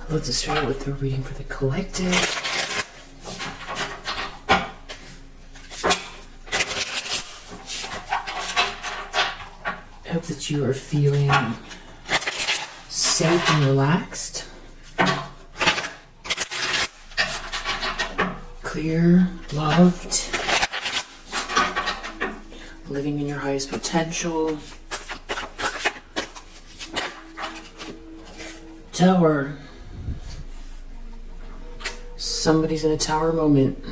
Let's just start with the reading for the collective. I hope that you are feeling safe and relaxed. Clear, loved, living in your highest potential. Tower. Somebody's in a tower moment.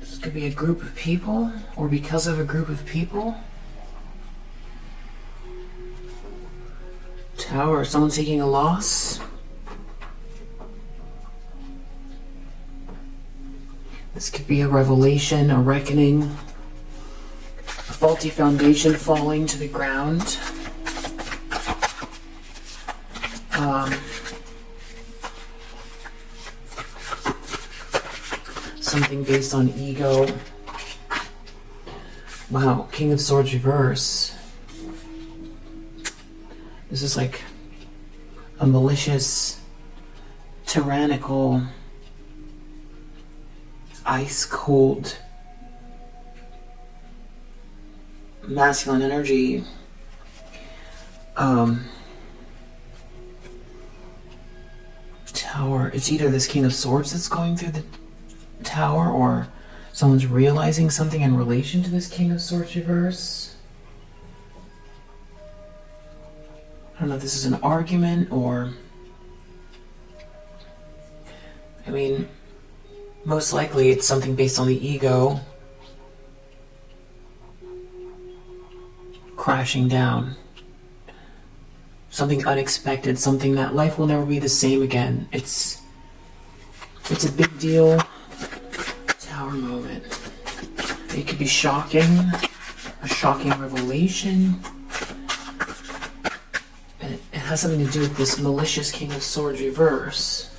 This could be a group of people, or because of a group of people. Tower, someone taking a loss. This could be a revelation, a reckoning, a faulty foundation falling to the ground. Something based on ego. Wow, King of Swords reverse. This is like a malicious, tyrannical, ice cold, masculine energy. Tower. It's either this King of Swords that's going through the tower, or someone's realizing something in relation to this King of Swords reverse. I don't know if this is an argument or... I mean, most likely it's something based on the ego crashing down. Something unexpected, something that life will never be the same again. It's a big deal. Tower moment. It could be shocking, a shocking revelation. And it has something to do with this malicious King of Swords reverse.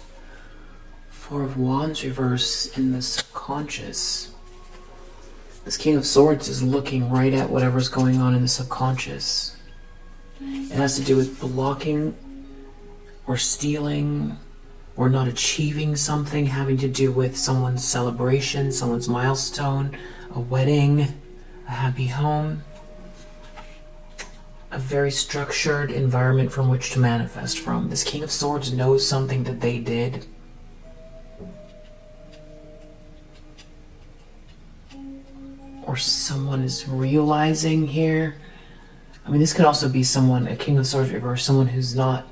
Four of Wands reverse in the subconscious. This King of Swords is looking right at whatever's going on in the subconscious. It has to do with blocking or stealing or not achieving something, having to do with someone's celebration, someone's milestone, a wedding, a happy home, a very structured environment from which to manifest from. This King of Swords knows something that they did. Or someone is realizing here. I mean, this could also be someone, a King of Swords reverse, someone who's not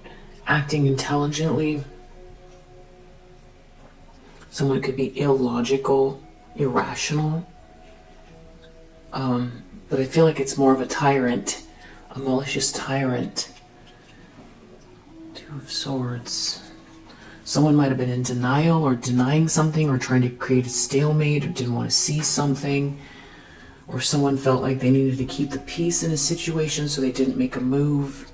acting intelligently. Someone could be illogical, irrational. But I feel like it's more of a tyrant, a malicious tyrant. Two of Swords. Someone might have been in denial or denying something or trying to create a stalemate or didn't want to see something. Or someone felt like they needed to keep the peace in a situation so they didn't make a move.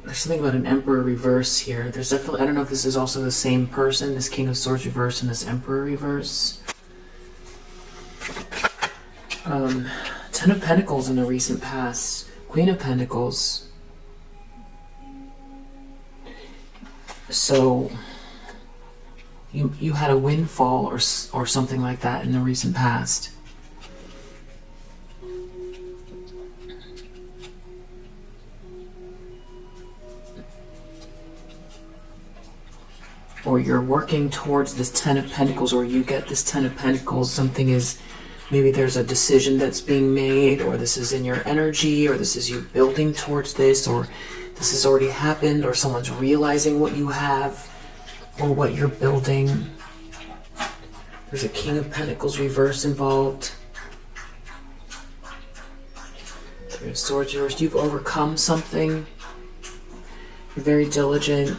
There's something about an Emperor reverse here. There's definitely, I don't know if this is also the same person, this King of Swords reverse and this Emperor reverse. Ten of Pentacles in the recent past. Queen of Pentacles. So... You had a windfall or something like that in the recent past. Or you're working towards this Ten of Pentacles, or you get this Ten of Pentacles. Something is, maybe there's a decision that's being made, or this is in your energy, or this is you building towards this, or this has already happened, or someone's realizing what you have. Or what you're building. There's a King of Pentacles reverse involved. Three of Swords reversed. You've overcome something. You're very diligent.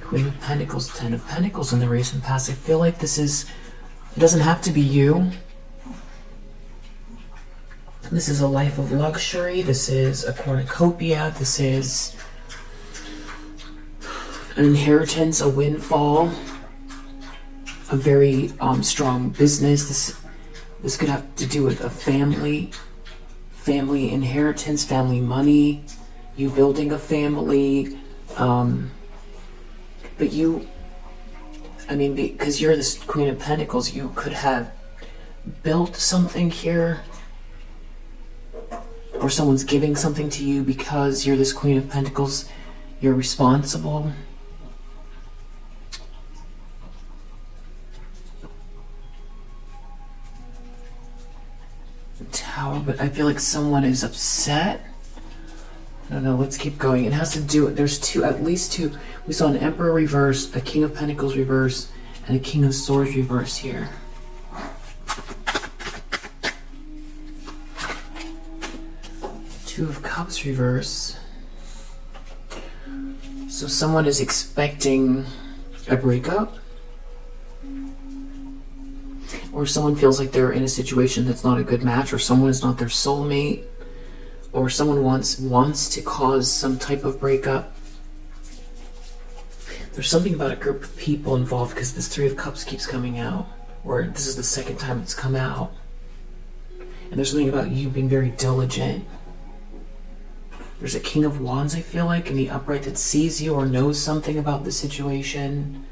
Queen of Pentacles, Ten of Pentacles in the recent past. I feel like this is, it doesn't have to be you. This is a life of luxury. This is a cornucopia. This is an inheritance, a windfall, a very strong business. This could have to do with a family inheritance, family money, you building a family. But you, I mean, because you're this Queen of Pentacles, you could have built something here, or someone's giving something to you because you're this Queen of Pentacles. You're responsible. Tower, but I feel like someone is upset. I don't know, let's keep going. It has to do, there's at least two. We saw an Emperor reverse, a King of Pentacles reverse, and a King of Swords reverse here. Two of Cups reverse. So someone is expecting a breakup, or someone feels like they're in a situation that's not a good match, or someone is not their soulmate, or someone wants to cause some type of breakup. There's something about a group of people involved, because this Three of Cups keeps coming out, or this is the second time it's come out. And there's something about you being very diligent. There's a King of Wands, I feel like, in the upright that sees you or knows something about the situation.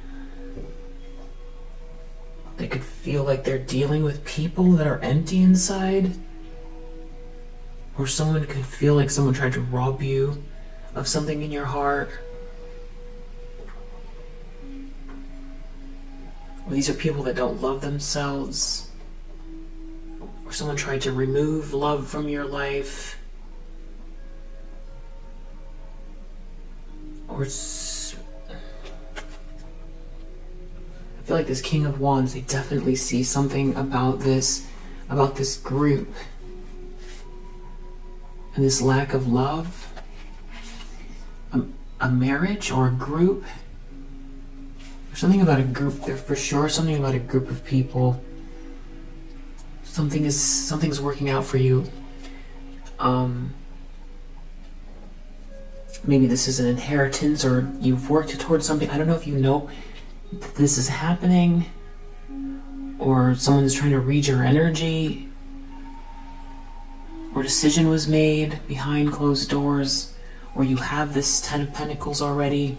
They could feel like they're dealing with people that are empty inside. Or someone could feel like someone tried to rob you of something in your heart. Or these are people that don't love themselves. Or someone tried to remove love from your life. Or I feel like this King of Wands, they definitely see something about this group. And this lack of love. A marriage or a group. There's something about a group there for sure, something about a group of people. Something's working out for you. Maybe this is an inheritance, or you've worked towards something. I don't know if you know that this is happening, or someone's trying to read your energy, or a decision was made behind closed doors, or you have this Ten of Pentacles already.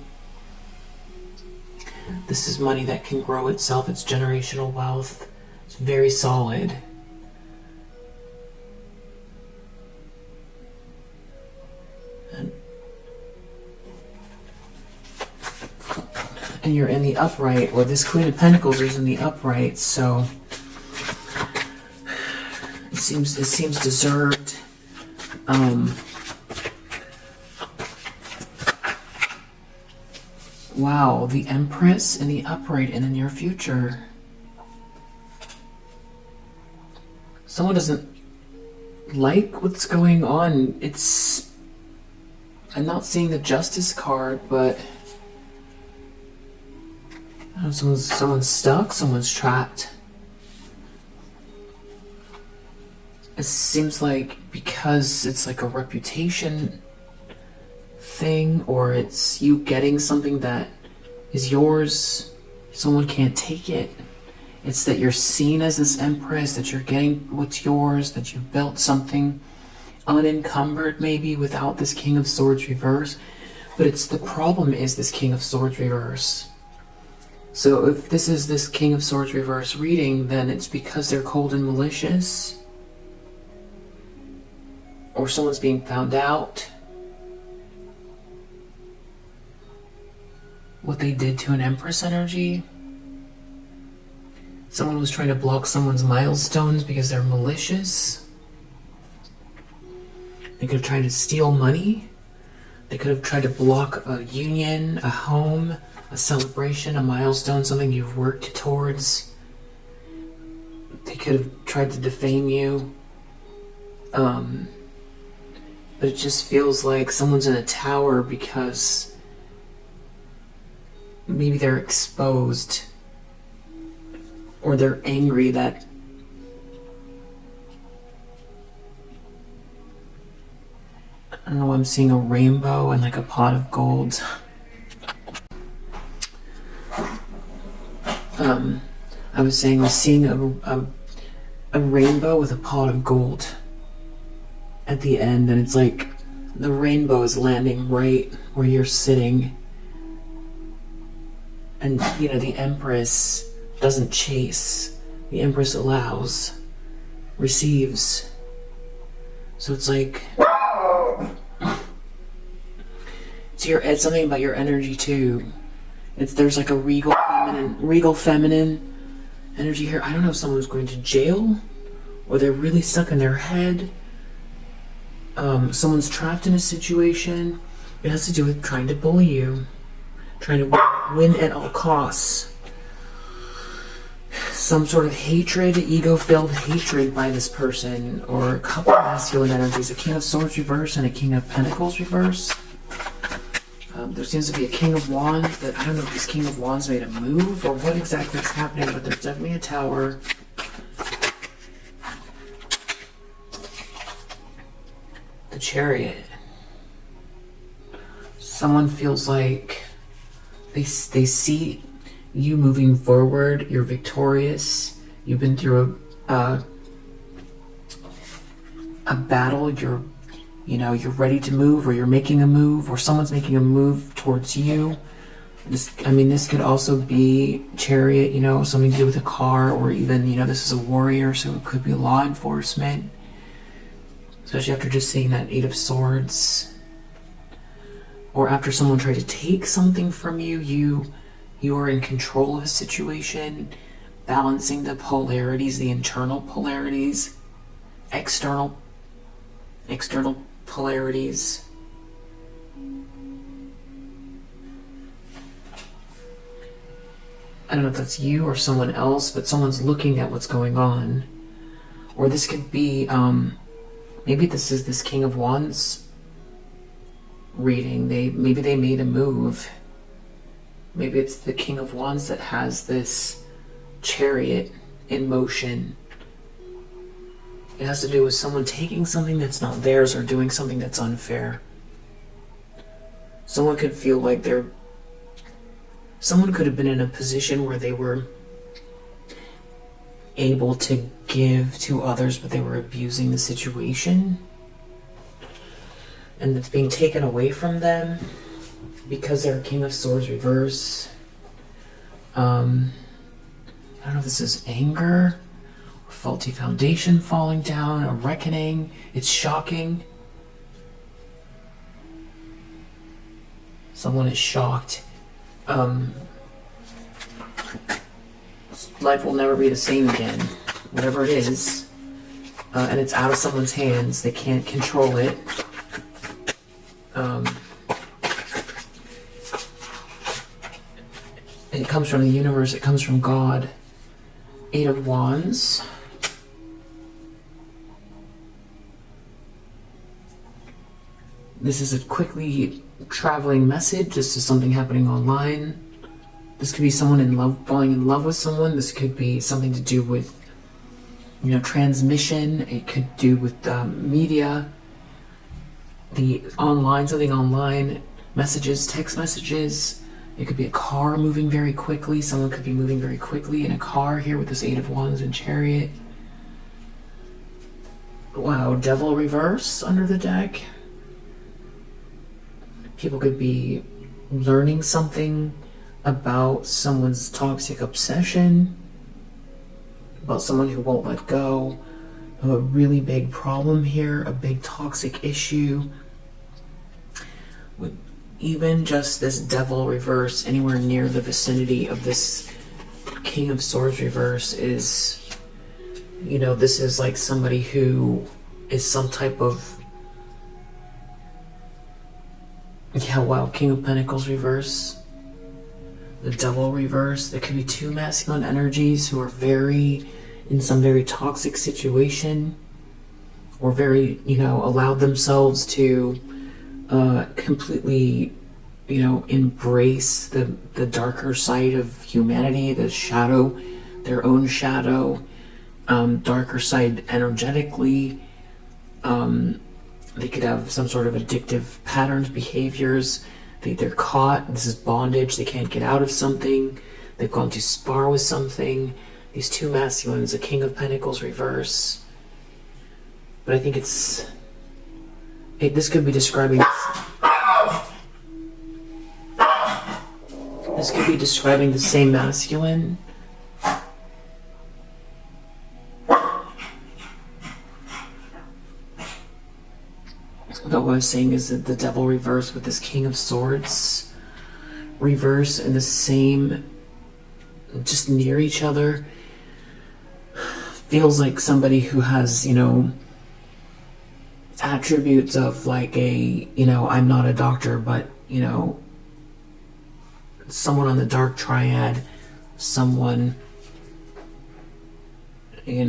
This is money that can grow itself. It's generational wealth. It's very solid. And you're in the upright, or this Queen of Pentacles is in the upright, so it seems deserved. Wow, the Empress in the upright in the near future. Someone doesn't like what's going on. I'm not seeing the Justice card, but someone's stuck, someone's trapped. It seems like because it's like a reputation thing, or it's you getting something that is yours, someone can't take it. It's that you're seen as this Empress, that you're getting what's yours, that you've built something unencumbered, maybe without this King of Swords reverse. But the problem is this King of Swords reverse. So if this is this King of Swords reverse reading, then it's because they're cold and malicious, or someone's being found out what they did to an Empress energy. Someone was trying to block someone's milestones because they're malicious. They could have tried to steal money. They could have tried to block a union, a home, a celebration, a milestone, something you've worked towards. They could have tried to defame you. But it just feels like someone's in a tower because maybe they're exposed, or they're angry that I don't know, I'm seeing a rainbow and like a pot of gold. I was saying I was seeing a rainbow with a pot of gold at the end, and it's like the rainbow is landing right where you're sitting. And, you know, the Empress doesn't chase. The Empress allows, receives. So it's like, it's something about your energy too. There's like a regal feminine energy here. I don't know if someone's going to jail or they're really stuck in their head. Someone's trapped in a situation. It has to do with trying to bully you, trying to win at all costs. Some sort of hatred, ego-filled hatred by this person, or a couple of masculine energies, a King of Swords reverse and a King of Pentacles reverse. There seems to be a King of Wands, but I don't know if this King of Wands made a move or what exactly is happening, but there's definitely a Tower. The Chariot. Someone feels like they see you moving forward. You're victorious. You've been through a battle. You're ready to move, or you're making a move, or someone's making a move towards you. This could also be Chariot, something to do with a car, or even, this is a warrior, so it could be law enforcement. Especially after just seeing that Eight of Swords. Or after someone tried to take something from you, you are in control of a situation, balancing the polarities, the internal polarities, external polarities. I don't know if that's you or someone else, but someone's looking at what's going on. Or this could be, maybe this is this King of Wands reading. Maybe they made a move. Maybe it's the King of Wands that has this Chariot in motion. It has to do with someone taking something that's not theirs or doing something that's unfair. Someone could feel like someone could have been in a position where they were able to give to others, but they were abusing the situation. And it's being taken away from them because they're King of Swords reverse. I don't know if this is anger, or faulty foundation falling down, a reckoning. It's shocking. Someone is shocked. Life will never be the same again. Whatever it is. And it's out of someone's hands. They can't control it. It comes from the universe. It comes from God. Eight of Wands. This is a quickly traveling message. This is something happening online. This could be someone in love, falling in love with someone. This could be something to do with, transmission. It could do with media. Something online, messages, text messages. It could be a car moving very quickly. Someone could be moving very quickly in a car here with this Eight of Wands and Chariot. Wow, Devil reverse under the deck. People could be learning something about someone's toxic obsession, about someone who won't let go of a really big problem here, a big toxic issue. With even just this Devil reverse anywhere near the vicinity of this King of Swords reverse is, this is like somebody who is some type of, King of Pentacles reverse, the Devil reverse. There could be two masculine energies who are in some very toxic situation, or very, allowed themselves to completely, embrace the darker side of humanity, the shadow, their own shadow, darker side energetically. They could have some sort of addictive patterns, behaviors. They're caught. This is bondage. They can't get out of something. They've gone too far with something. these two masculines, a King of Pentacles reverse. But I think this could be describing the same masculine. But what I was saying is that the Devil reverse with this King of Swords reverse and the same, just near each other, feels like somebody who has, attributes of like I'm not a doctor, but, someone on the dark triad, someone, a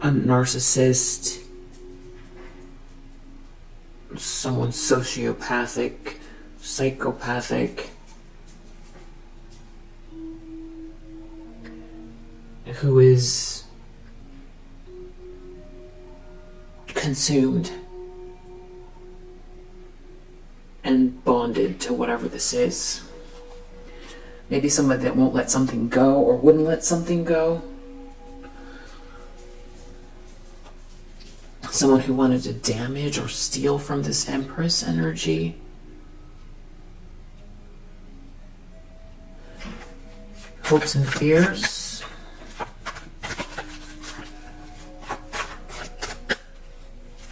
narcissist, someone sociopathic, psychopathic, who is consumed and bonded to whatever this is. Maybe somebody that won't let something go or wouldn't let something go. Someone who wanted to damage or steal from this Empress energy. Hopes and fears.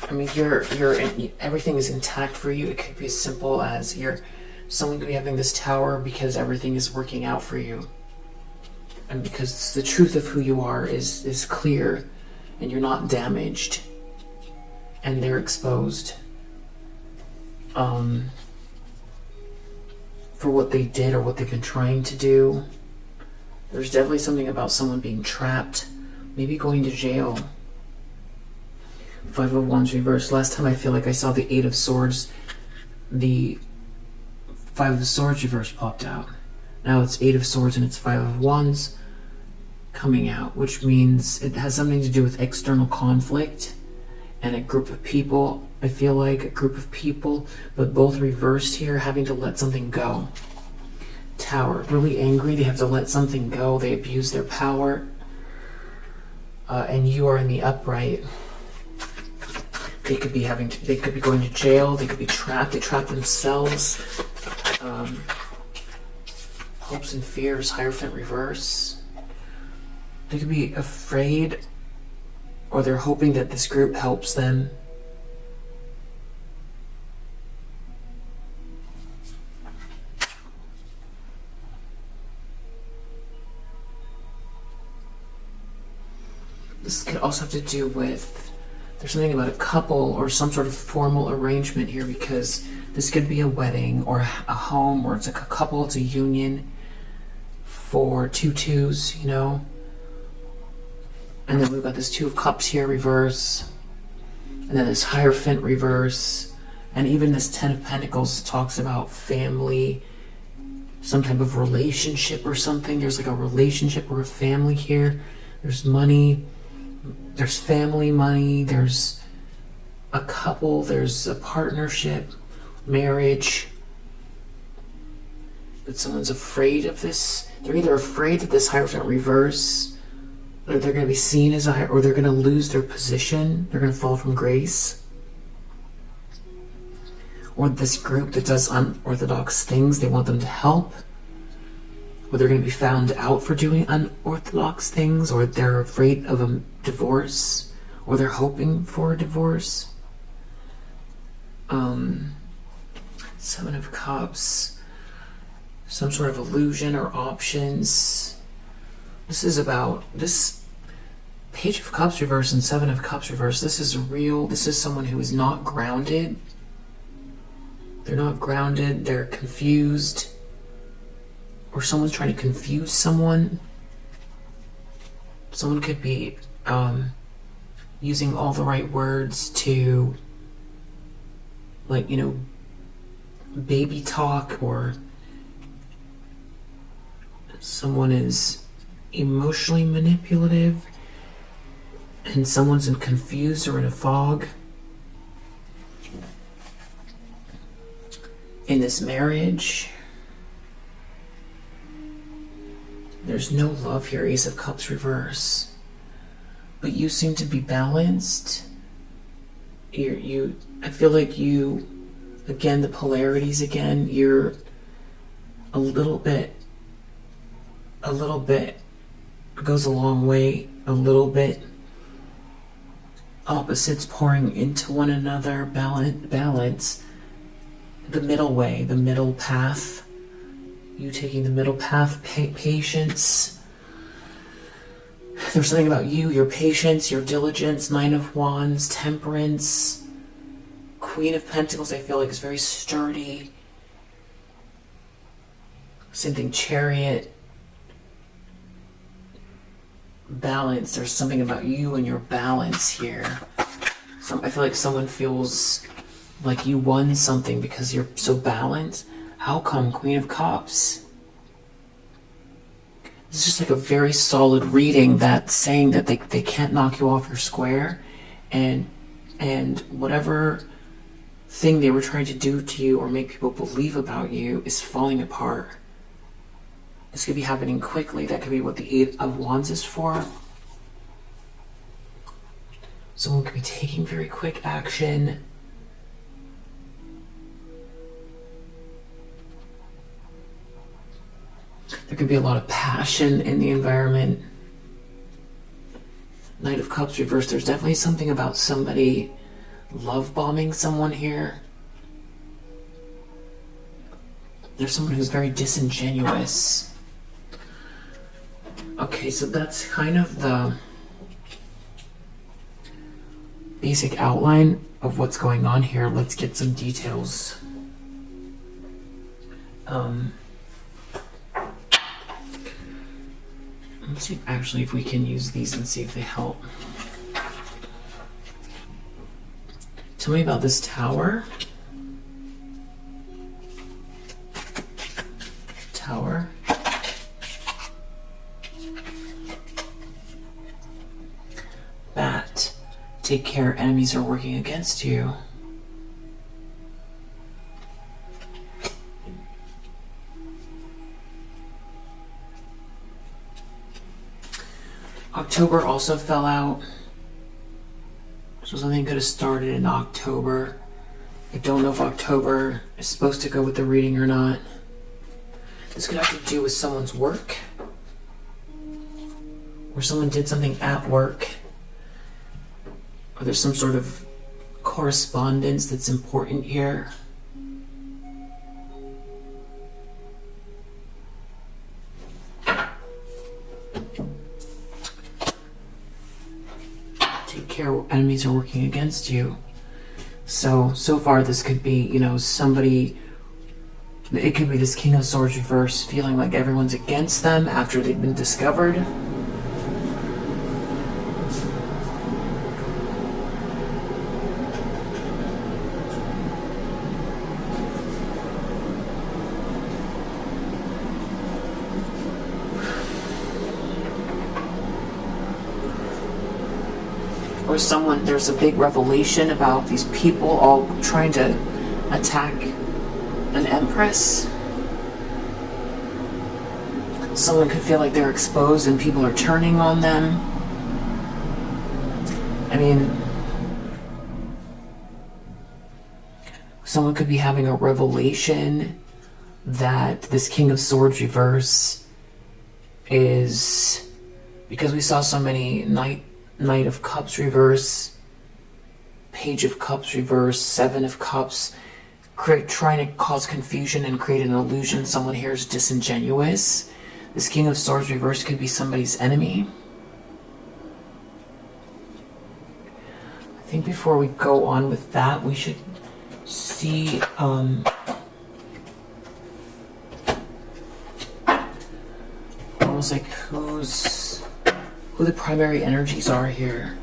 I mean, everything is intact for you. It could be as simple as someone could be having this tower because everything is working out for you. And because the truth of who you are is clear and you're not damaged. And they're exposed for what they did or what they've been trying to do. There's definitely something about someone being trapped, maybe going to jail. Five of Wands reversed. Last time I feel like I saw the Eight of Swords, the Five of Swords reverse popped out. Now it's Eight of Swords and it's Five of Wands coming out, which means it has something to do with external conflict. And a group of people, I feel like a group of people, but both reversed here, having to let something go. Tower, really angry, they have to let something go, they abuse their power. And you are in the upright. They could be going to jail, they could be trapped, they trap themselves. Hopes and fears, Hierophant reverse. They could be afraid, or they're hoping that this group helps them. This could also have to do with, there's something about a couple or some sort of formal arrangement here, because this could be a wedding or a home, or it's like a couple, it's a union for two twos, And then we've got this Two of Cups here, reverse. And then this Hierophant reverse. And even this Ten of Pentacles talks about family, some type of relationship or something. There's like a relationship or a family here. There's money. There's family money. There's a couple. There's a partnership, marriage. But someone's afraid of this. They're either afraid of this Hierophant reverse, or they're going to be seen as or they're going to lose their position. They're going to fall from grace. Or this group that does unorthodox things, they want them to help. Or they're going to be found out for doing unorthodox things, or they're afraid of a divorce, or they're hoping for a divorce. Seven of Cups. Some sort of illusion or options. This is about this Page of Cups reverse and Seven of Cups reverse. This is someone who is not grounded. They're not grounded, they're confused. Or someone's trying to confuse someone. Someone could be using all the right words to, baby talk, or someone is emotionally manipulative and someone's confused or in a fog. In this marriage, There's no love here, Ace of Cups reverse. But you seem to be balanced. I feel like you, again, the polarities again, you're a little bit goes a long way, a little bit opposites pouring into one another, balance, the middle way, the middle path, you taking the middle path, patience. There's something about you, your patience, your diligence, Nine of Wands, temperance, Queen of Pentacles, I feel like is very sturdy. Same thing, Chariot. Balance, there's something about you and your balance here. I feel like someone feels like you won something because you're so balanced. How come? Queen of Cups. It's just like a very solid reading that's saying that they can't knock you off your square, and whatever thing they were trying to do to you or make people believe about you is falling apart. This could be happening quickly. That could be what the Eight of Wands is for. Someone could be taking very quick action. There could be a lot of passion in the environment. Knight of Cups reversed. There's definitely something about somebody love bombing someone here. There's someone who's very disingenuous. Okay, so that's kind of the basic outline of what's going on here. Let's get some details. Let's see actually if we can use these and see if they help. Tell me about this tower. Tower. Bat. Take care, enemies are working against you. October also fell out. So something could have started in October. I don't know if October is supposed to go with the reading or not. This could have to do with someone's work. Or someone did something at work. Or there's some sort of correspondence that's important here. Take care, enemies are working against you. So far this could be, somebody, it could be this King of Swords reverse feeling like everyone's against them after they've been discovered. Or there's a big revelation about these people all trying to attack an empress. Someone could feel like they're exposed and people are turning on them. I mean, someone could be having a revelation that this King of Swords reverse is, because we saw so many Knight of Cups reverse, Page of Cups reverse, Seven of Cups, trying to cause confusion and create an illusion someone here is disingenuous. This King of Swords reverse could be somebody's enemy. I think before we go on with that, we should see almost like who the primary energies are here.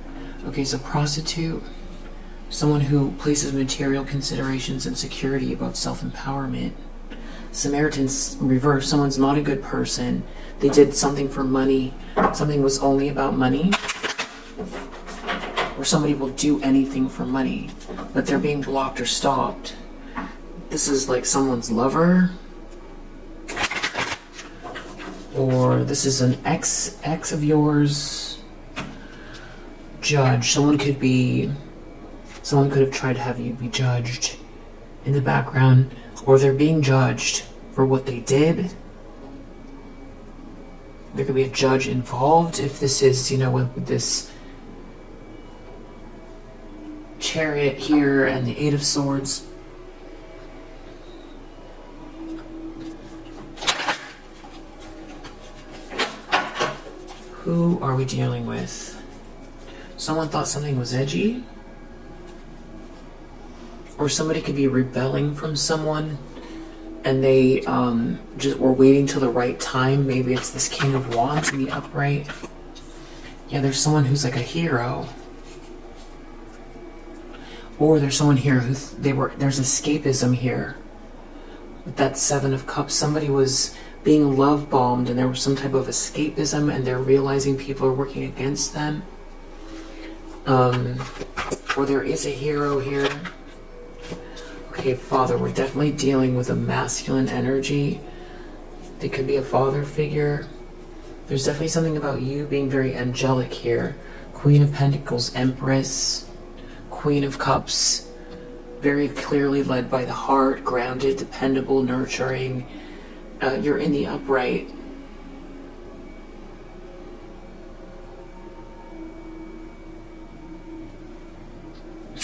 Okay, so prostitute, someone who places material considerations and security above self-empowerment. Samaritans reverse, someone's not a good person. They did something for money. Something was only about money. Or somebody will do anything for money, but they're being blocked or stopped. This is like someone's lover. or this is an ex of yours. Judge. Someone could have tried to have you be judged in the background, or they're being judged for what they did. There could be a judge involved if this is, with this Chariot here and the Eight of Swords. Who are we dealing with? Someone thought something was edgy? Or somebody could be rebelling from someone and they just were waiting till the right time. Maybe it's this King of Wands in the upright. Yeah, there's someone who's like a hero. Or there's someone here there's escapism here. With that Seven of Cups, somebody was being love bombed and there was some type of escapism and they're realizing people are working against them. Or there is a hero here. Okay, Father, we're definitely dealing with a masculine energy. They could be a father figure. There's definitely something about you being very angelic here. Queen of Pentacles, Empress, Queen of Cups, very clearly led by the heart, grounded, dependable, nurturing. You're in the upright.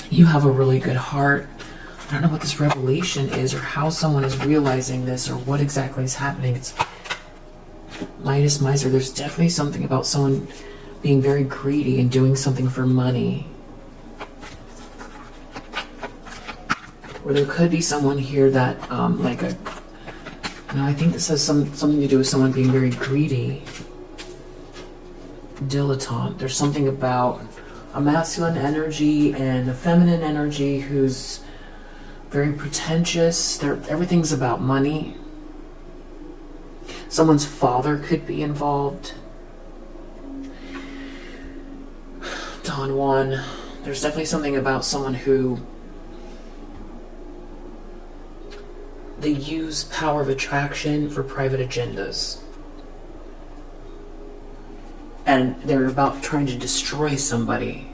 You have a really good heart. I don't know what this revelation is or how someone is realizing this or what exactly is happening. It's Midas, Miser. There's definitely something about someone being very greedy and doing something for money. Or there could be someone here that, I think this has something to do with someone being very greedy. Dilettante. There's something about a masculine energy and a feminine energy who's very pretentious. Everything's about money. Someone's father could be involved. Don Juan. There's definitely something about someone who they use power of attraction for private agendas. And they're about trying to destroy somebody.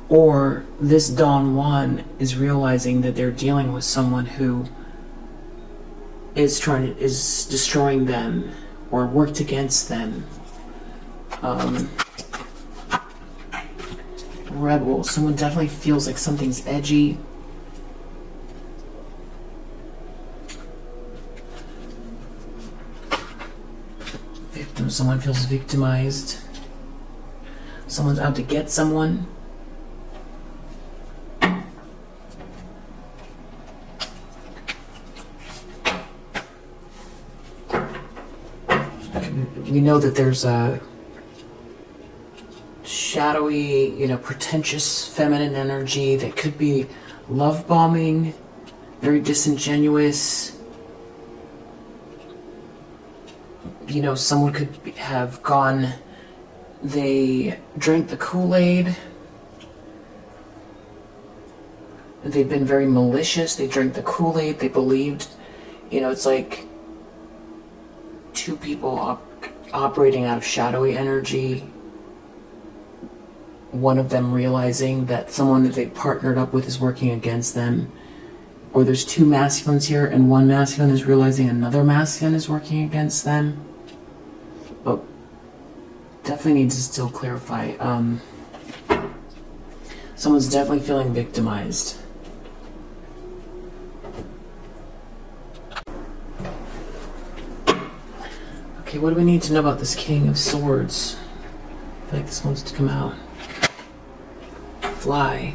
Or this Don Juan is realizing that they're dealing with someone who is destroying them or worked against them. Rebel. Someone definitely feels like something's edgy. Victim. Someone feels victimized. Someone's out to get someone. We know that there's a shadowy, pretentious feminine energy that could be love bombing, very disingenuous. Someone could have gone, they drank the Kool-Aid. They've been very malicious. They drank the Kool-Aid. They believed, it's like two people operating out of shadowy energy. One of them realizing that someone that they partnered up with is working against them. Or there's two masculines here and one masculine is realizing another masculine is working against them. But definitely needs to still clarify. Someone's definitely feeling victimized. Okay, what do we need to know about this King of Swords? I feel like this wants to come out. Fly.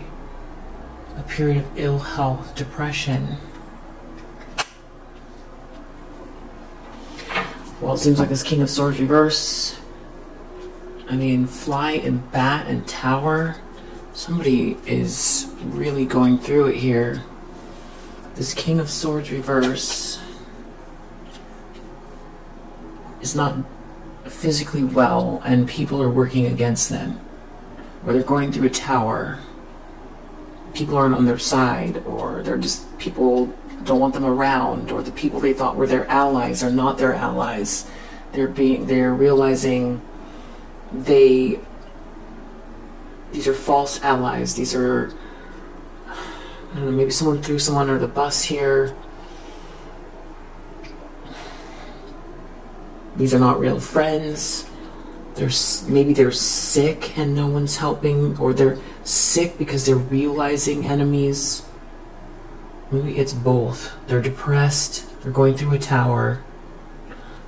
A period of ill health, depression. Well, it seems like this King of Swords reverse. Fly and bat and tower. Somebody is really going through it here. This King of Swords reverse is not physically well and people are working against them. Or they're going through a tower. people aren't on their side, or they're just, people don't want them around, or the people they thought were their allies are not their allies. They're realizing these are false allies. These are, I don't know, maybe someone threw someone under the bus here. These are not real friends. Maybe they're sick and no one's helping, or they're sick because they're realizing enemies. Maybe it's both. They're depressed. They're going through a tower.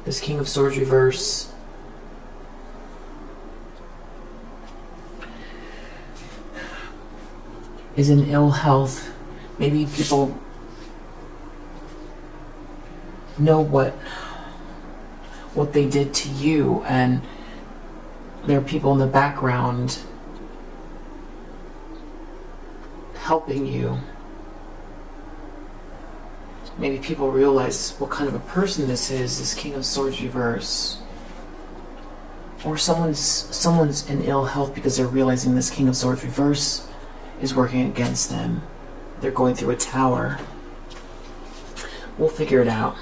This King of Swords reverse. Is in ill health. Maybe people know what they did to you, and there are people in the background helping you. Maybe people realize what kind of a person this is, this King of Swords reverse. Or someone's in ill health because they're realizing this King of Swords reverse is working against them. They're going through a tower. We'll figure it out.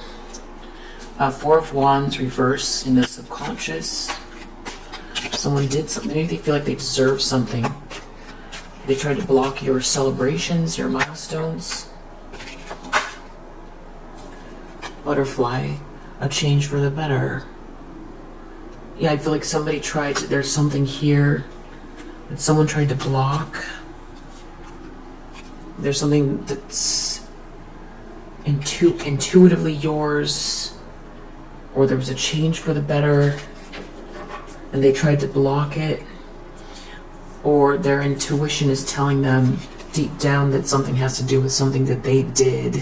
Four of Wands reverse in the subconscious. Someone did something. Maybe they feel like they deserve something. They tried to block your celebrations, your milestones. Butterfly, a change for the better. Yeah, I feel like somebody tried to, there's something here that someone tried to block. There's something that's intuitively yours, or there was a change for the better and they tried to block it, or their intuition is telling them deep down that something has to do with something that they did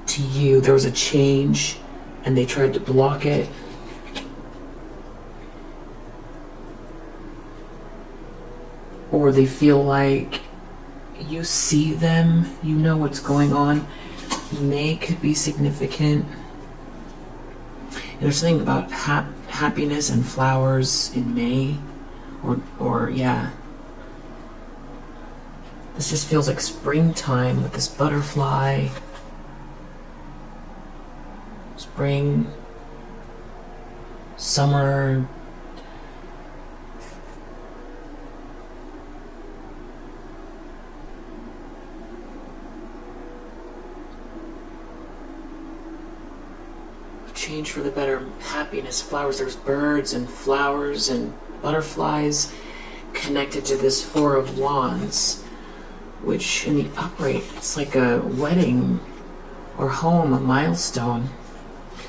to you. There was a change and they tried to block it. Or they feel like you see them, you know what's going on. May could be significant. There's something about happiness and flowers in May, or yeah. This just feels like springtime with this butterfly. Spring, summer. Change for the better, happiness, flowers. There's birds and flowers and butterflies connected to this Four of Wands, which in the upright, it's like a wedding or home, a milestone.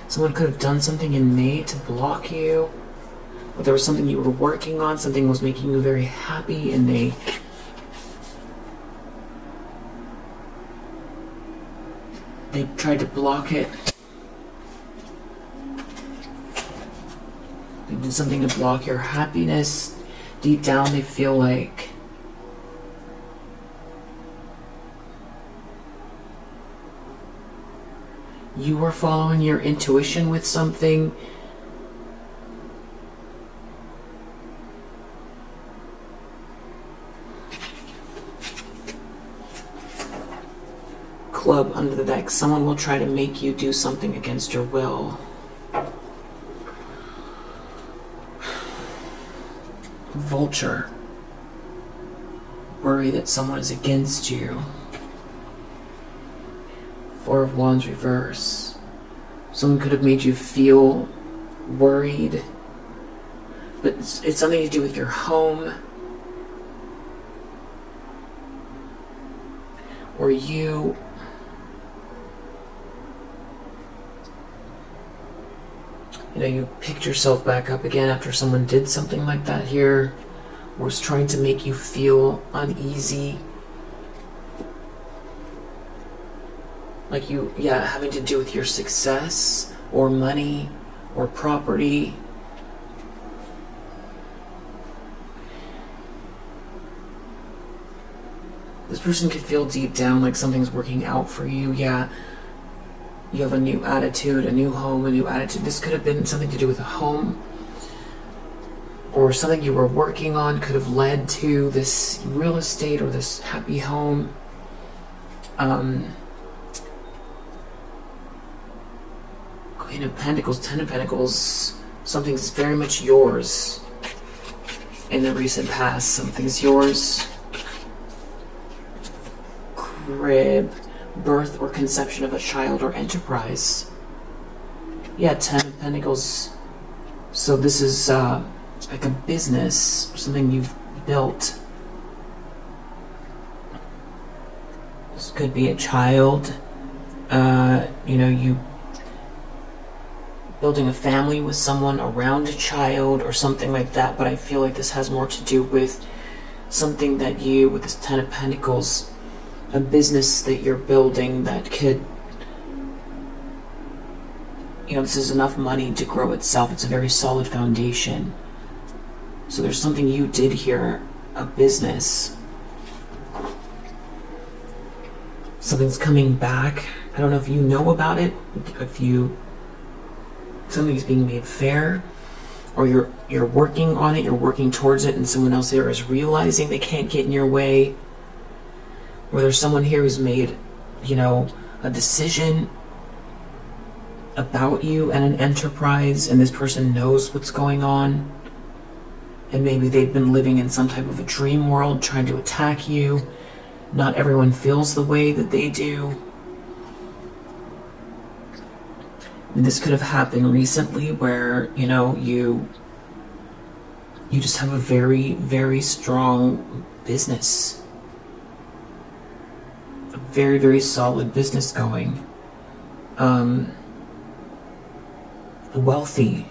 Someone could have done something in May to block you, or there was something you were working on, something was making you very happy, and they tried to block it. They did something to block your happiness. Deep down they feel like you were following your intuition with something. Club under the deck. Someone will try to make you do something against your will. Vulture. Worry that someone is against you. Four of Wands reverse. Someone could have made you feel worried, but it's something to do with your home, or you picked yourself back up again after someone did something like that here, or was trying to make you feel uneasy. Like having to do with your success, or money, or property. This person could feel deep down like something's working out for you. Yeah. You have a new attitude, a new home, a new attitude. This could have been something to do with a home, or or something you were working on could have led to this real estate or this happy home. Queen of Pentacles, Ten of Pentacles, something's very much yours in the recent past. Something's yours. Crib, birth or conception of a child or enterprise. Yeah, Ten of Pentacles. So this is like a business, something you've built. This could be a child. You building a family with someone around a child or something like that. But I feel like this has more to do with something that you, with this Ten of Pentacles, a business that you're building that could, this is enough money to grow itself. It's a very solid foundation. So there's something you did here, a business. Something's coming back. I don't know if you know about it, something's being made fair, or you're working on it, you're working towards it, and someone else there is realizing they can't get in your way. Or there's someone here who's made, a decision about you and an enterprise, and this person knows what's going on. And maybe they've been living in some type of a dream world trying to attack you. Not everyone feels the way that they do. And this could have happened recently where, you just have a very, very strong business. A very, very solid business going. Wealthy.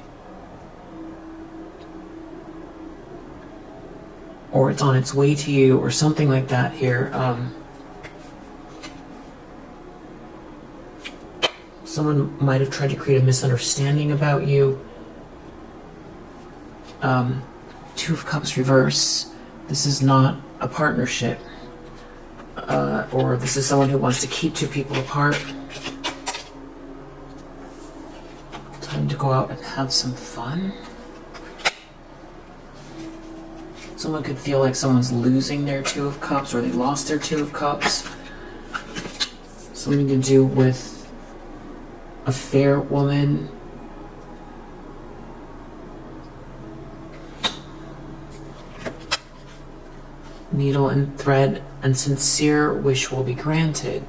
Or it's on its way to you, or something like that here. Someone might have tried to create a misunderstanding about you. Two of Cups reverse. This is not a partnership. Or this is someone who wants to keep two people apart. Time to go out and have some fun. Someone could feel like someone's losing their Two of Cups, or they lost their Two of Cups. Something to do with a fair woman. Needle and thread, and sincere wish will be granted.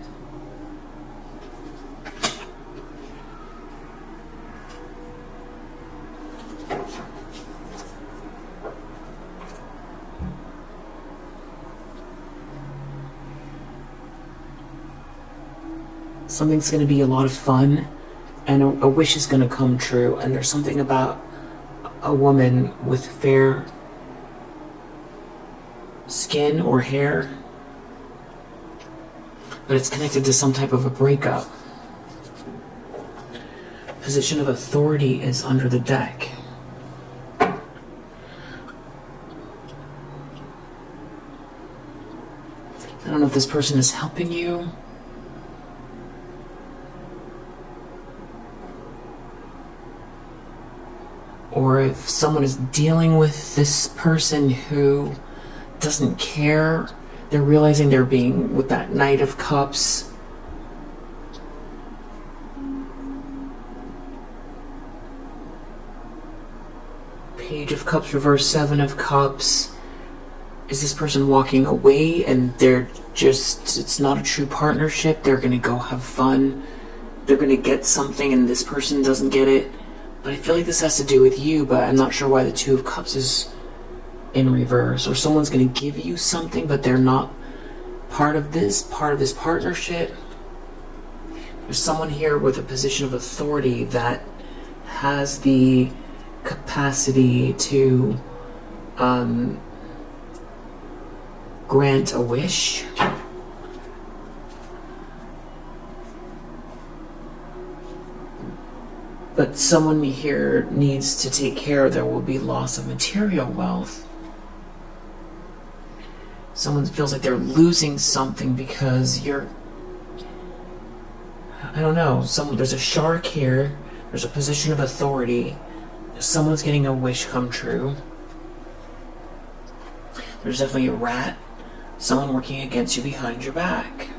Something's going to be a lot of fun, and a wish is going to come true. And there's something about a woman with fair skin or hair, but it's connected to some type of a breakup. Position of authority is under the deck. I don't know if this person is helping you, or if someone is dealing with this person who doesn't care. They're realizing they're being with that Knight of Cups. Page of Cups reverse, Seven of Cups. Is this person walking away and it's not a true partnership? They're gonna go have fun. They're gonna get something and this person doesn't get it. But I feel like this has to do with you, but I'm not sure why the Two of Cups is in reverse. Or someone's going to give you something, but they're not part of this partnership. There's someone here with a position of authority that has the capacity to grant a wish. But someone here needs to take care. There will be loss of material wealth. Someone feels like they're losing something because I don't know, there's a shark here. There's a position of authority. Someone's getting a wish come true. There's definitely a rat. Someone working against you behind your back.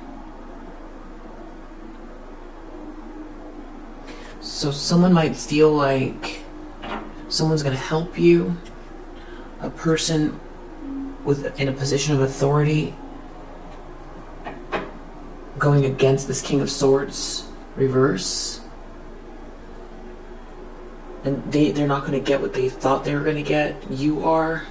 So someone might feel like someone's going to help you. A person in a position of authority going against this King of Swords reverse. And they're not going to get what they thought they were going to get. You are.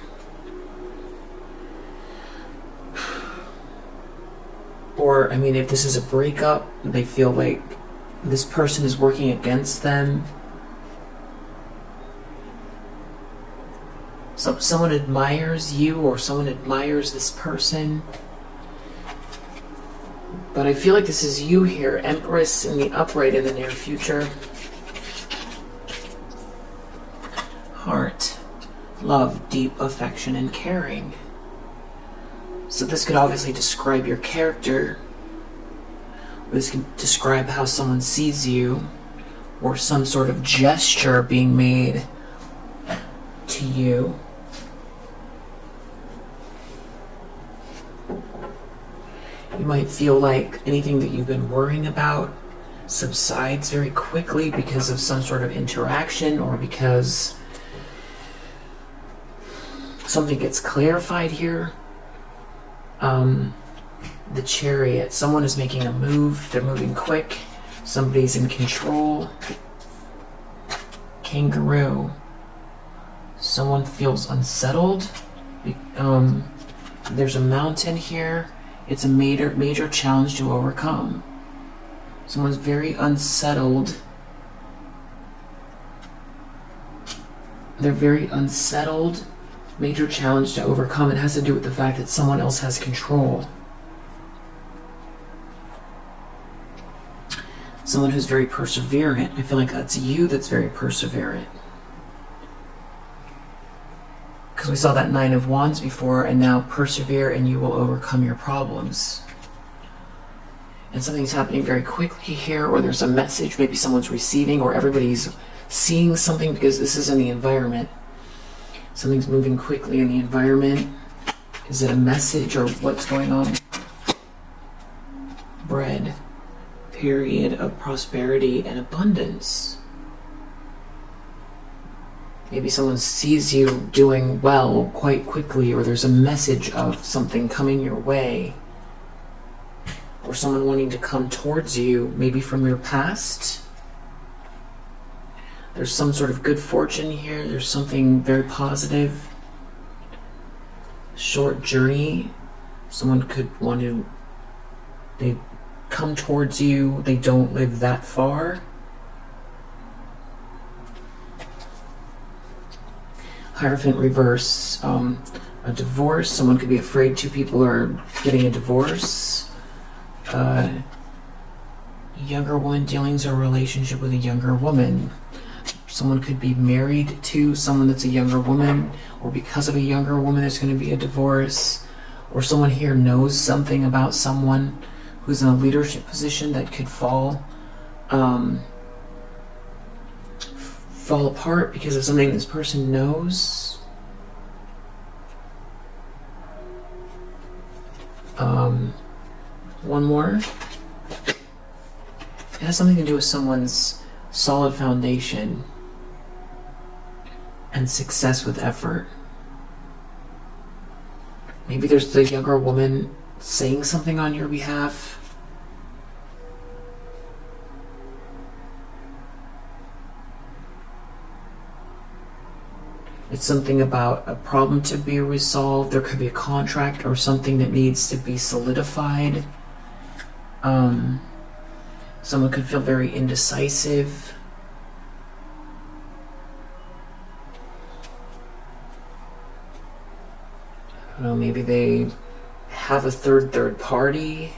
Or, I mean, if this is a breakup, they feel like this person is working against them. Someone admires you, or someone admires this person. But I feel like this is you here, Empress in the upright in the near future. Heart, love, deep affection, and caring. So this could obviously describe your character, or this could describe how someone sees you, or some sort of gesture being made to you. You might feel like anything that you've been worrying about subsides very quickly because of some sort of interaction, or because something gets clarified here. The Chariot. Someone is making a move. They're moving quick. Somebody's in control. Kangaroo. Someone feels unsettled. There's a mountain here. It's a major challenge to overcome. Someone's very unsettled. They're very unsettled. Major challenge to overcome. It has to do with the fact that someone else has control. Someone who's very perseverant. I feel like that's you that's very perseverant. Because we saw that Nine of Wands before, and now persevere and you will overcome your problems. And something's happening very quickly here, or there's a message maybe someone's receiving, or everybody's seeing something, because this is in the environment. Something's moving quickly in the environment. Is it a message, or what's going on? Bread. Period of prosperity and abundance. Maybe someone sees you doing well quite quickly, or there's a message of something coming your way. Or someone wanting to come towards you, maybe from your past. There's some sort of good fortune here. There's something very positive. Short journey. Someone could want to... They come towards you. They don't live that far. Hierophant reverse. A divorce. Someone could be afraid two people are getting a divorce. Younger woman dealings or relationship with a younger woman. Someone could be married to someone that's a younger woman, or because of a younger woman there's going to be a divorce, or someone here knows something about someone who's in a leadership position that could fall apart because of something this person knows. One more. It has something to do with someone's solid foundation and success with effort. Maybe there's the younger woman saying something on your behalf. It's something about a problem to be resolved. There could be a contract or something that needs to be solidified. Someone could feel very indecisive. I don't know, maybe they have a third party.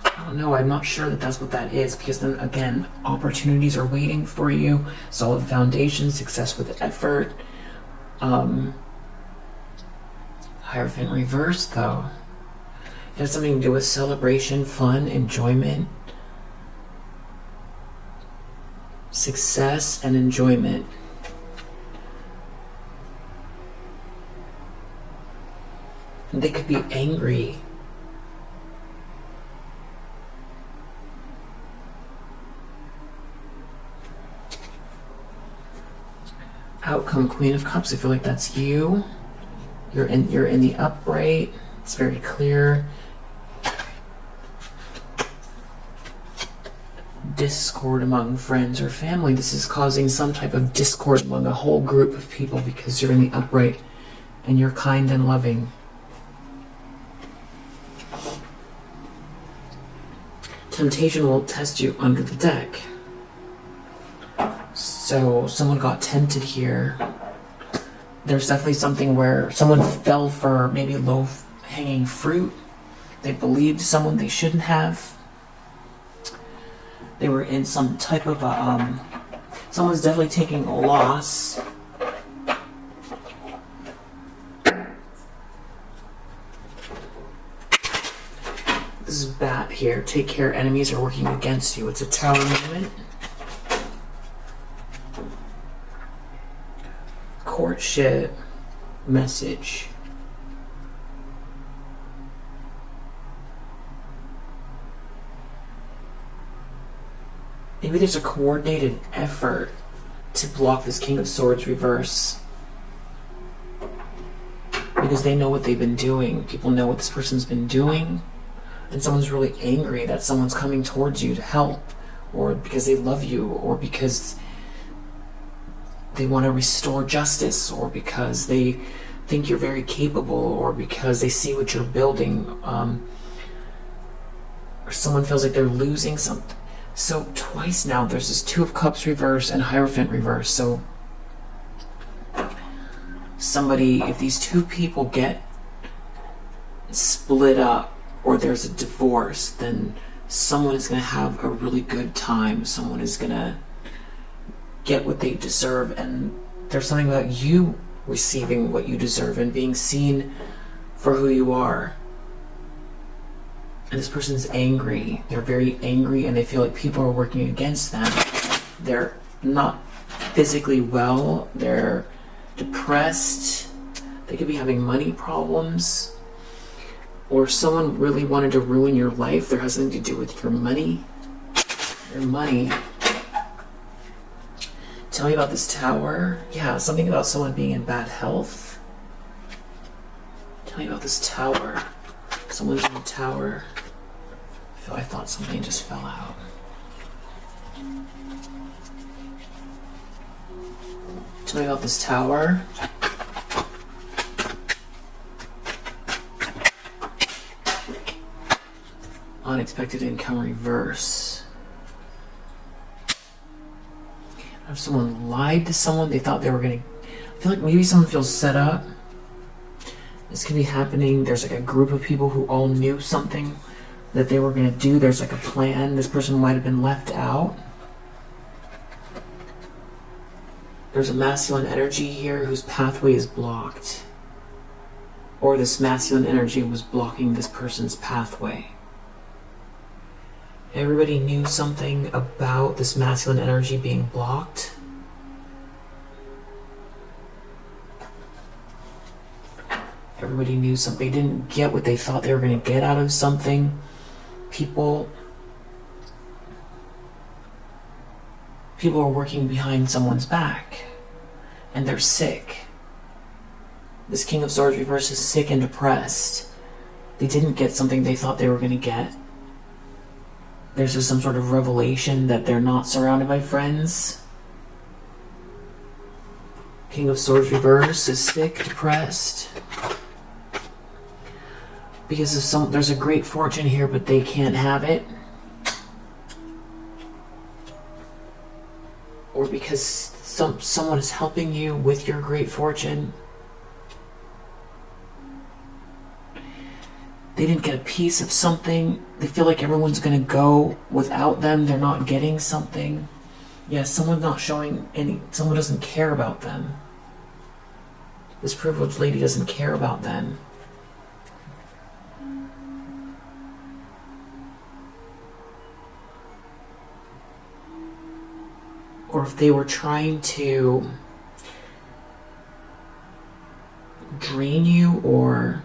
I don't know, I'm not sure that that's what that is, because then again, opportunities are waiting for you. Solid foundation, success with effort. Hierophant reverse though. It has something to do with celebration, fun, enjoyment. Success and enjoyment. They could be angry. Outcome, Queen of Cups. I feel like that's you. You're in the upright. It's very clear. Discord among friends or family. This is causing some type of discord among a whole group of people because you're in the upright and you're kind and loving. Temptation will test you under the deck. So someone got tempted here. There's definitely something where someone fell for maybe low-hanging fruit. They believed someone they shouldn't have. They were in some type of someone's definitely taking a loss. This is Bat here. Take care, enemies are working against you. It's a Tower moment. Courtship message. Maybe there's a coordinated effort to block this King of Swords reverse. Because they know what they've been doing. People know what this person's been doing. And someone's really angry that someone's coming towards you to help. Or because they love you. Or because they want to restore justice. Or because they think you're very capable. Or because they see what you're building. Or someone feels like they're losing something. So twice now there's this Two of Cups reverse and Hierophant reverse. So somebody, if these two people get split up or there's a divorce, then someone is going to have a really good time. Someone is going to get what they deserve, and there's something about you receiving what you deserve and being seen for who you are. And this person's angry. They're very angry and they feel like people are working against them. They're not physically well. They're depressed. They could be having money problems. Or someone really wanted to ruin your life. There has something to do with your money. Your money. Tell me about this Tower. Yeah, something about someone being in bad health. Tell me about this Tower. Someone's in the Tower. I thought something just fell out. Tell me about this Tower. Unexpected income reverse. If someone lied to someone, they thought they were going to... I feel like maybe someone feels set up. This could be happening. There's like a group of people who all knew something that they were going to do. There's like a plan. This person might have been left out. There's a masculine energy here whose pathway is blocked. Or this masculine energy was blocking this person's pathway. Everybody knew something about this masculine energy being blocked. Everybody knew something. They didn't get what they thought they were going to get out of something. People are working behind someone's back. And they're sick. This King of Swords reverse is sick and depressed. They didn't get something they thought they were going to get. There's just some sort of revelation that they're not surrounded by friends. King of Swords reverse is sick, depressed. Because of there's a great fortune here, but they can't have it. Or because someone is helping you with your great fortune. They didn't get a piece of something. They feel like everyone's going to go without them. They're not getting something. Yeah, someone's not showing someone doesn't care about them. This privileged lady doesn't care about them. Or if they were trying to drain you or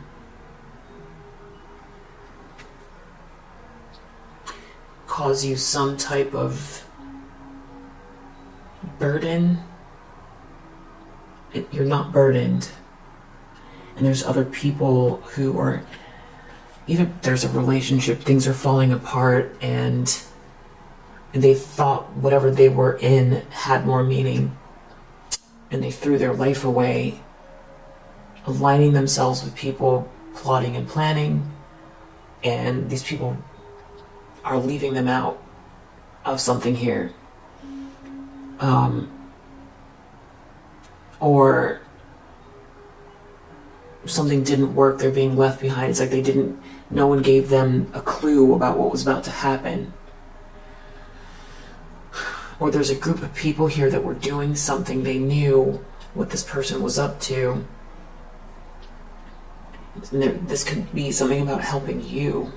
cause you some type of burden. You're not burdened. And there's other people who are, either there's a relationship, things are falling apart, and they thought whatever they were in had more meaning, and they threw their life away, aligning themselves with people plotting and planning, and these people are leaving them out of something here. Or something didn't work, they're being left behind. It's like no one gave them a clue about what was about to happen. Or there's a group of people here that were doing something, they knew what this person was up to. And this could be something about helping you.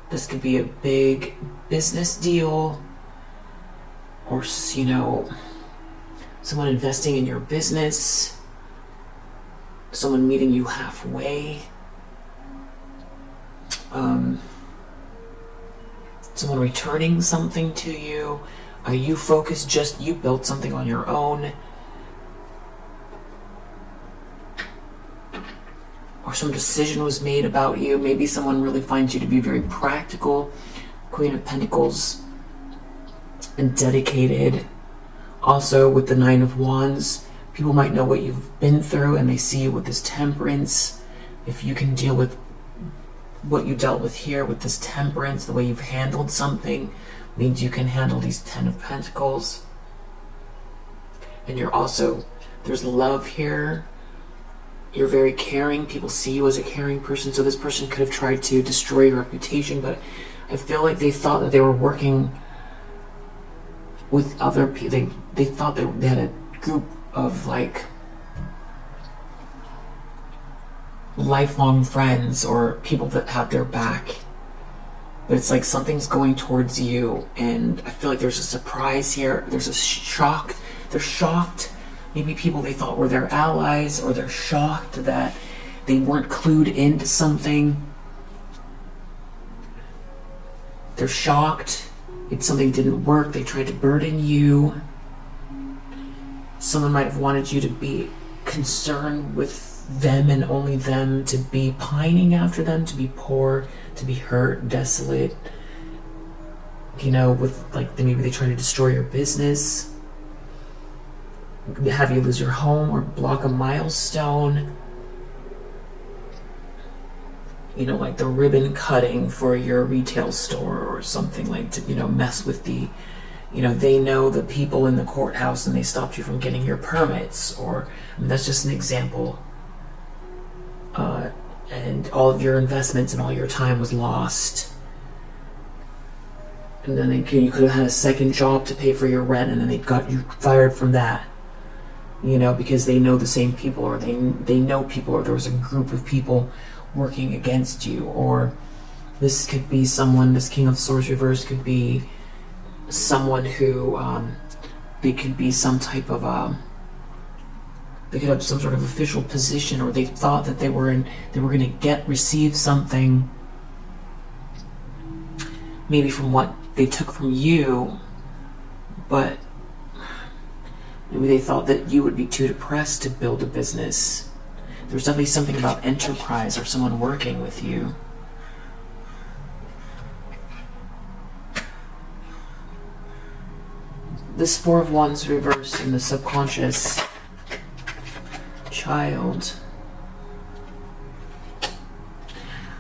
This could be a big business deal, or, you know, someone investing in your business, someone meeting you halfway, someone returning something to you. Are you focused just, you built something on your own? Or some decision was made about you. Maybe someone really finds you to be very practical, Queen of Pentacles, and dedicated. Also with the Nine of Wands, people might know what you've been through, and they see you with this temperance. If you can deal with what you dealt with here with this temperance, the way you've handled something, means you can handle these 10 of Pentacles. And you're also, there's love here. You're very caring. People see you as a caring person. So this person could have tried to destroy your reputation, but I feel like they thought that they were working with other people. They thought they had a group of like lifelong friends or people that have their back. But it's like something's going towards you, and I feel like there's a surprise here. There's a shock. They're shocked. Maybe people they thought were their allies, or they're shocked that they weren't clued into something. They're shocked. Something didn't work. They tried to burden you. Someone might have wanted you to be concerned with them and only them, to be pining after them, to be poor, to be hurt, desolate. You know, with like maybe they try to destroy your business, have you lose your home, or block a milestone. You know, like the ribbon cutting for your retail store or something, like to, you know, mess with the, you know, they know the people in the courthouse and they stopped you from getting your permits, or, I mean, that's just an example. And all of your investments and all your time was lost. And then you could have had a second job to pay for your rent, and then they got you fired from that. You know, because they know the same people, or they know people, or there was a group of people working against you. Or this could be someone, this King of Swords reverse could be someone who, they could be some type of, they could have some sort of official position, or they thought that they were going to receive something, maybe from what they took from you, but maybe they thought that you would be too depressed to build a business. There's definitely something about enterprise or someone working with you. This Four of Wands reversed in the subconscious. Child.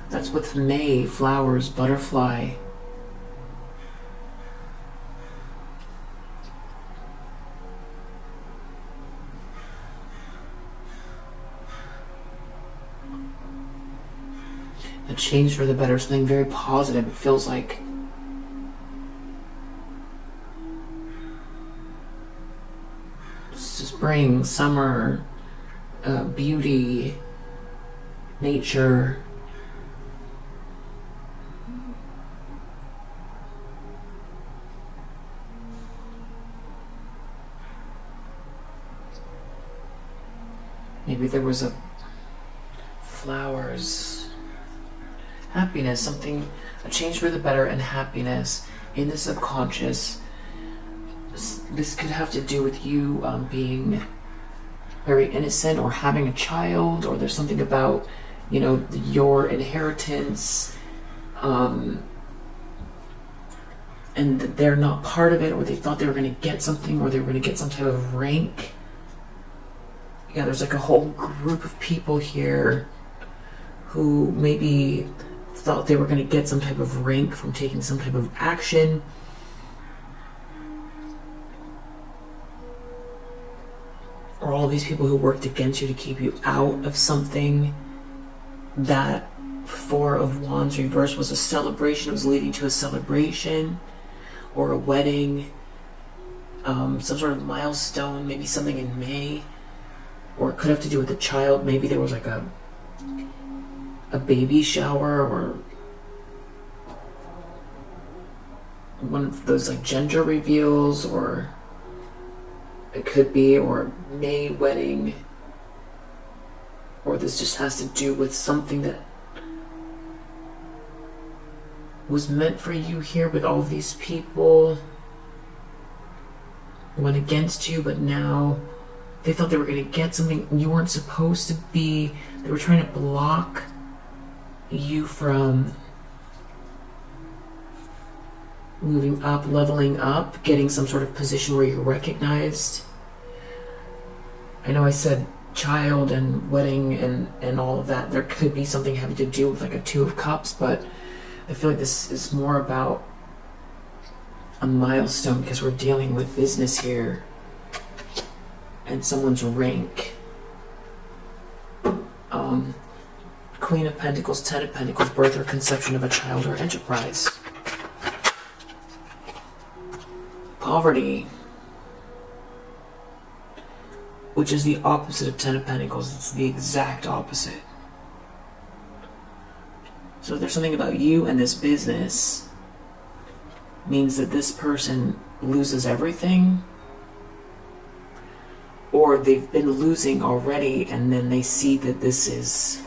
That's with May, flowers, butterfly. A change for the better, something very positive. It feels like spring, summer, beauty, nature. Maybe there was flowers happiness, something, a change for the better and happiness in the subconscious. This could have to do with you being very innocent or having a child, or there's something about, you know, your inheritance, and that they're not part of it, or they thought they were going to get something, or they were going to get some type of rank. Yeah, there's like a whole group of people here who maybe thought they were going to get some type of rank from taking some type of action. Or all these people who worked against you to keep you out of something. That Four of Wands reverse was a celebration. It was leading to a celebration or a wedding, some sort of milestone, maybe something in May, or it could have to do with a child. Maybe there was like a baby shower, or one of those like gender reveals, or it could be, or May wedding, or this just has to do with something that was meant for you here with all these people who went against you, but now they thought they were going to get something you weren't supposed to be. They were trying to block you from moving up, leveling up, getting some sort of position where you're recognized. I know I said child and wedding and all of that. There could be something having to do with like a Two of Cups, but I feel like this is more about a milestone because we're dealing with business here and someone's rank. Queen of Pentacles, Ten of Pentacles, birth or conception of a child or enterprise. Poverty, which is the opposite of Ten of Pentacles. It's the exact opposite. So if there's something about you and this business, means that this person loses everything, or they've been losing already and then they see that this is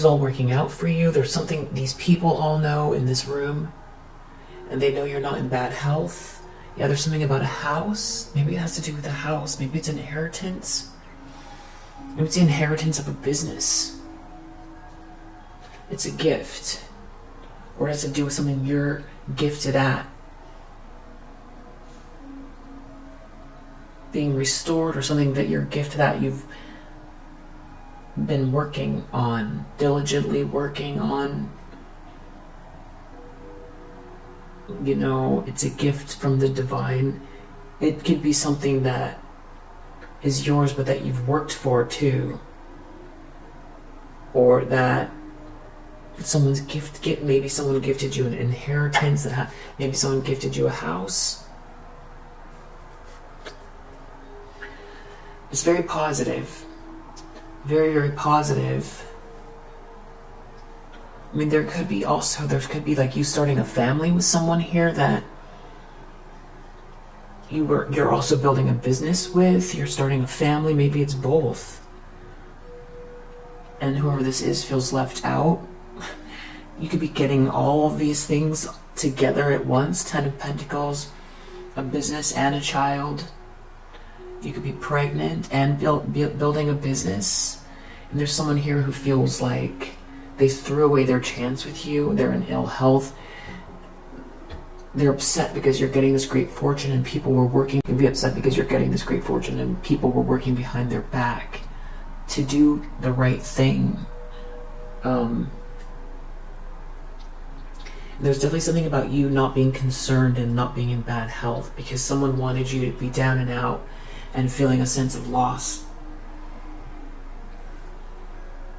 all working out for you. There's something these people all know in this room, and they know you're not in bad health. Yeah, there's something about a house. Maybe it has to do with a house. Maybe it's an inheritance. Maybe it's the inheritance of a business. It's a gift. Or it has to do with something you're gifted at. Being restored, or something that you're gifted at. You've been working on, diligently working on. You know, it's a gift from the divine. It could be something that is yours but that you've worked for too, or that someone's maybe someone gifted you an inheritance, maybe someone gifted you a house. It's very positive. Very, very positive. I mean, there could be like you starting a family with someone here that you're also building a business with. You're starting a family. Maybe it's both. And whoever this is feels left out. You could be getting all of these things together at once. Ten of Pentacles, a business and a child. You could be pregnant and building a business. And there's someone here who feels like they threw away their chance with you. They're in ill health. They're upset because you're getting this great fortune and people were working. You'd be upset because you're getting this great fortune and people were working behind their back to do the right thing. There's definitely something about you not being concerned and not being in bad health because someone wanted you to be down and out and feeling a sense of loss.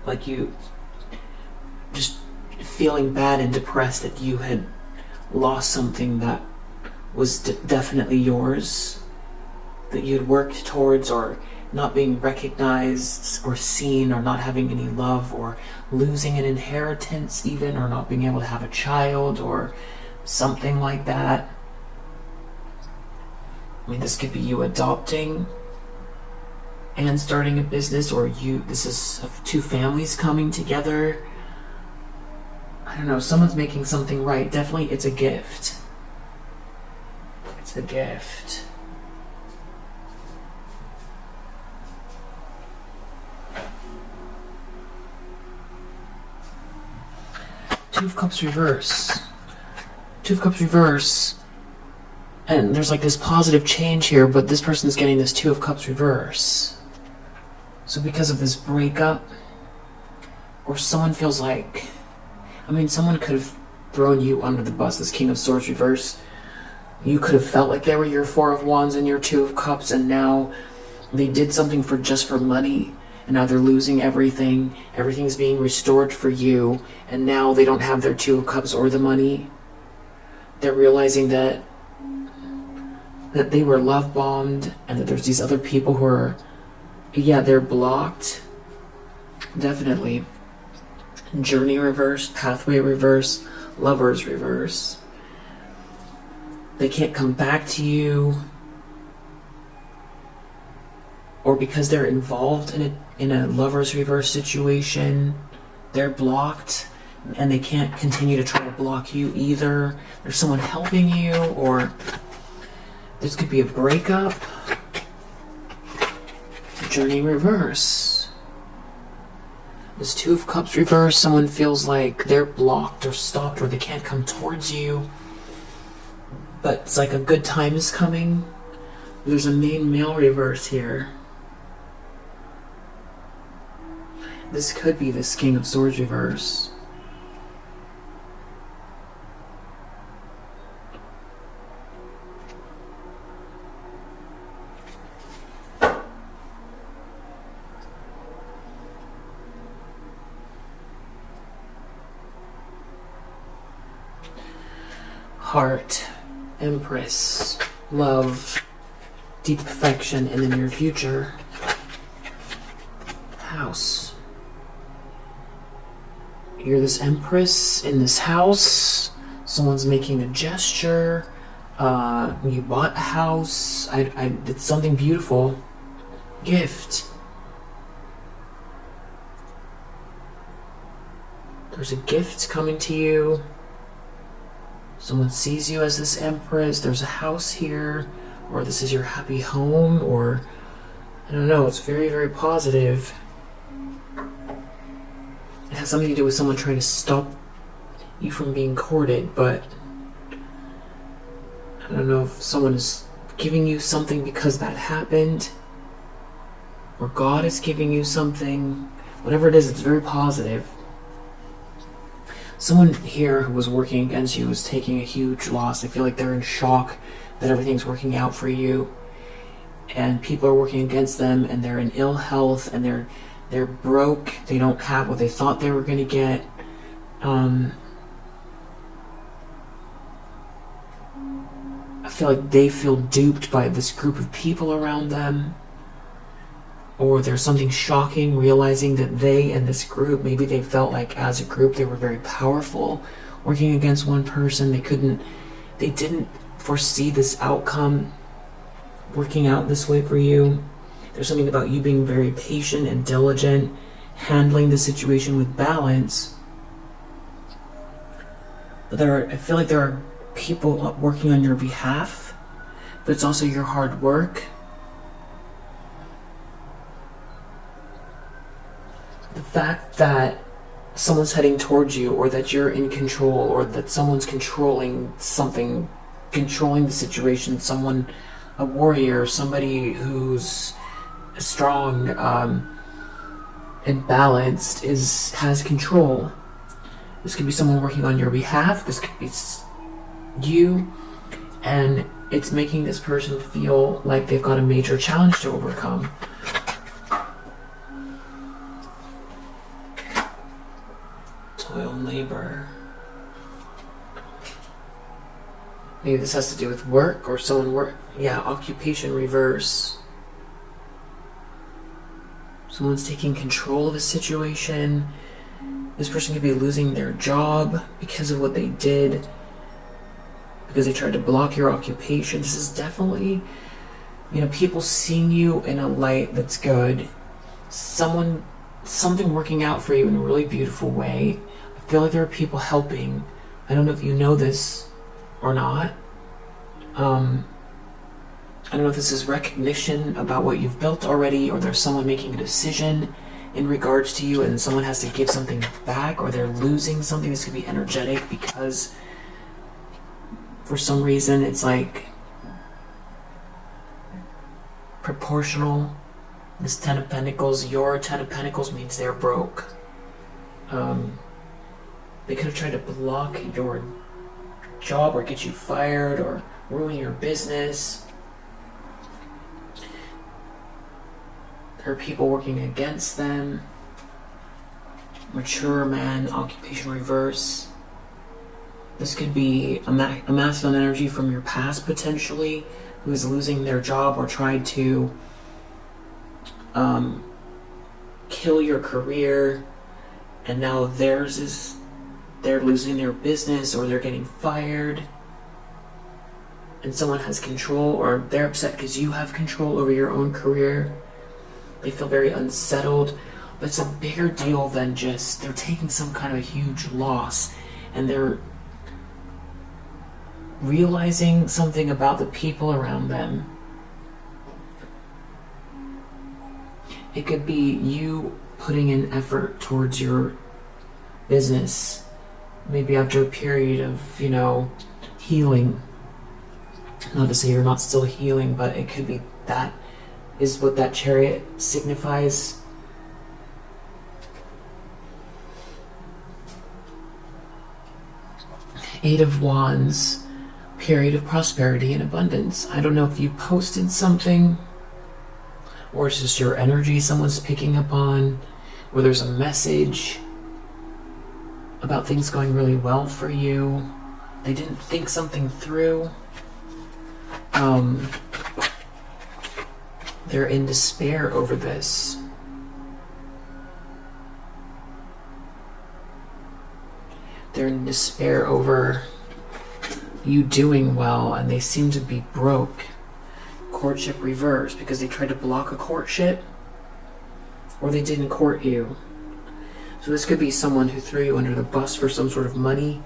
Like you just feeling bad and depressed that you had lost something that was definitely yours, that you had worked towards, or not being recognized or seen, or not having any love, or losing an inheritance even, or not being able to have a child or something like that. I mean, this could be you adopting and starting a business, or this is two families coming together. I don't know, someone's making something right. Definitely it's a gift. It's a gift. Two of Cups reverse. Two of Cups reverse. And there's like this positive change here, but this person's getting this Two of Cups reverse. So because of this breakup, or someone feels like, I mean, someone could have thrown you under the bus, this King of Swords reverse. You could have felt like they were your Four of Wands and your Two of Cups, and now they did something just for money, and now they're losing everything. Everything's being restored for you, and now they don't have their Two of Cups or the money. They're realizing that they were love bombed, and that there's these other people who are, yeah, they're blocked. Definitely. Journey reverse, pathway reverse, lovers reverse. They can't come back to you, or because they're involved in a lovers reverse situation, they're blocked, and they can't continue to try to block you either. There's someone helping you, or this could be a breakup. Journey reverse. This Two of Cups reverse, someone feels like they're blocked or stopped, or they can't come towards you. But it's like a good time is coming. There's a main male reverse here. This could be this King of Swords reverse. Heart, Empress, love, deep affection in the near future. House. You're this Empress in this house. Someone's making a gesture. You bought a house. It's something beautiful. Gift. There's a gift coming to you. Someone sees you as this Empress. There's a house here, or this is your happy home, or I don't know. It's very, very positive. It has something to do with someone trying to stop you from being courted, but I don't know if someone is giving you something because that happened, or God is giving you something. Whatever it is, it's very positive. Someone here who was working against you is taking a huge loss. I feel like they're in shock that everything's working out for you, and people are working against them, and they're in ill health, and they're broke. They don't have what they thought they were going to get. I feel like they feel duped by this group of people around them, or there's something shocking, realizing that they and this group, maybe they felt like as a group they were very powerful, working against one person. They didn't foresee this outcome working out this way for you. There's something about you being very patient and diligent, handling the situation with balance. But I feel like there are people working on your behalf, but it's also your hard work. The fact that someone's heading towards you, or that you're in control, or that someone's controlling something, controlling the situation, someone, a warrior, somebody who's strong and balanced, has control. This could be someone working on your behalf. This could be you, and it's making this person feel like they've got a major challenge to overcome. Toil and labor. Maybe this has to do with work, or occupation reverse. Someone's taking control of a situation. This person could be losing their job because of what they did, because they tried to block your occupation. This is definitely You know, people seeing you in a light that's good. Something working out for you in a really beautiful way. I feel like there are people helping. I don't know if you know this or not. I don't know if this is recognition about what you've built already, or there's someone making a decision in regards to you and someone has to give something back, or they're losing something. This could be energetic because for some reason it's like proportional. This Ten of Pentacles, your Ten of Pentacles means they're broke. They could have tried to block your job or get you fired or ruin your business. There are people working against them. Mature man, occupation reverse. This could be a masculine energy from your past potentially, who is losing their job or tried to kill your career, and now they're losing their business or they're getting fired, and someone has control, or they're upset because you have control over your own career. They feel very unsettled, but it's a bigger deal than just they're taking some kind of a huge loss, and they're realizing something about the people around them. It could be you putting in effort towards your business, maybe after a period of, healing. Not to say you're not still healing, but it could be that is what that Chariot signifies. Eight of Wands, period of prosperity and abundance. I don't know if you posted something, or it's just your energy someone's picking up on, or there's a message about things going really well for you. They didn't think something through. They're in despair over this. They're in despair over you doing well, and they seem to be broke. Courtship reverse, because they tried to block a courtship, or they didn't court you. So this could be someone who threw you under the bus for some sort of money,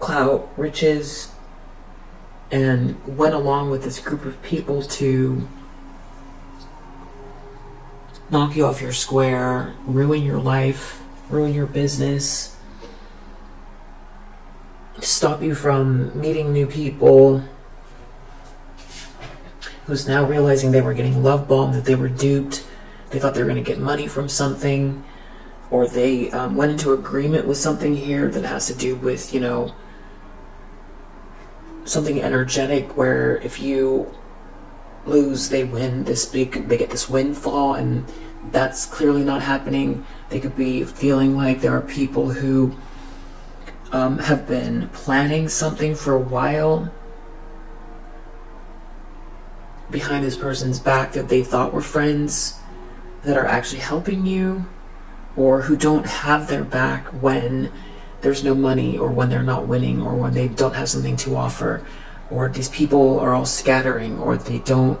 clout, riches, and went along with this group of people to knock you off your square, ruin your life, ruin your business, stop you from meeting new people, who's now realizing they were getting love bombed, that they were duped. They thought they were going to get money from something, or they went into agreement with something here that has to do with, something energetic, where if you lose, they win they get this windfall, and that's clearly not happening. They could be feeling like there are people who have been planning something for a while behind this person's back that they thought were friends that are actually helping you, or who don't have their back when there's no money, or when they're not winning, or when they don't have something to offer, or these people are all scattering, or they don't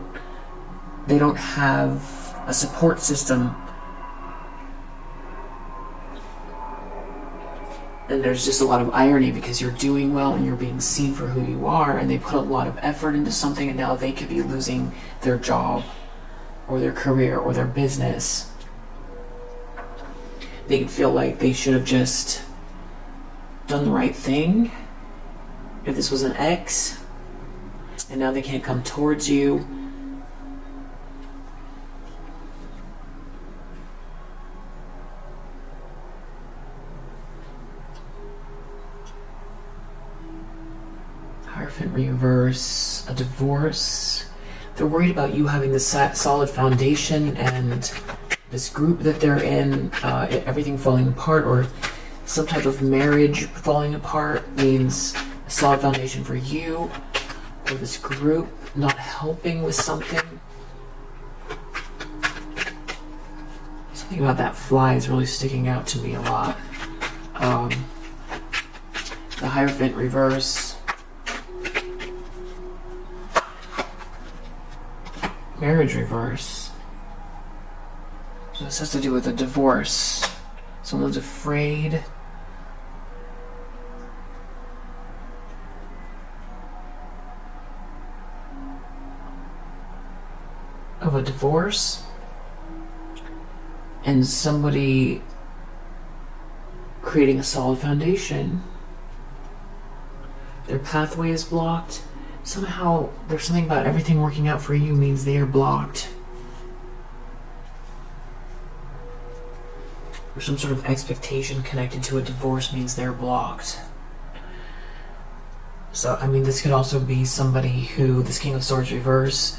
have a support system. And there's just a lot of irony, because you're doing well and you're being seen for who you are, and they put a lot of effort into something, and now they could be losing their job or their career or their business. They could feel like they should have just done the right thing if this was an ex, and now they can't come towards you. Hierophant reverse, a divorce. They're worried about you having this solid foundation, and this group that they're in, everything falling apart, or some type of marriage falling apart, means a solid foundation for you, or this group not helping with something. Something about that fly is really sticking out to me a lot. The Hierophant reverse. Marriage reverse. So this has to do with a divorce. Someone's afraid. Of a divorce. And somebody creating a solid foundation. Their pathway is blocked. Somehow there's something about everything working out for you means they are blocked. Or some sort of expectation connected to a divorce means they're blocked. So, I mean, this could also be somebody who, this King of Swords reverse,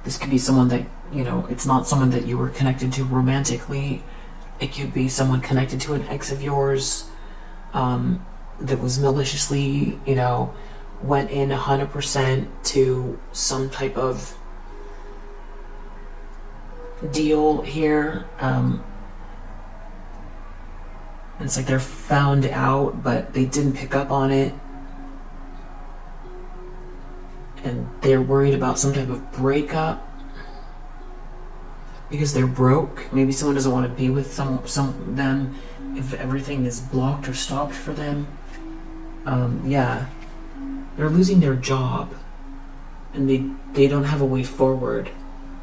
this could be someone that, you know, it's not someone that you were connected to romantically. It could be someone connected to an ex of yours that was maliciously, you know, went in 100% to some type of deal here. It's like they're found out, but they didn't pick up on it. And they're worried about some type of breakup because they're broke. Maybe someone doesn't want to be with them if everything is blocked or stopped for them. Yeah, they're losing their job and they don't have a way forward.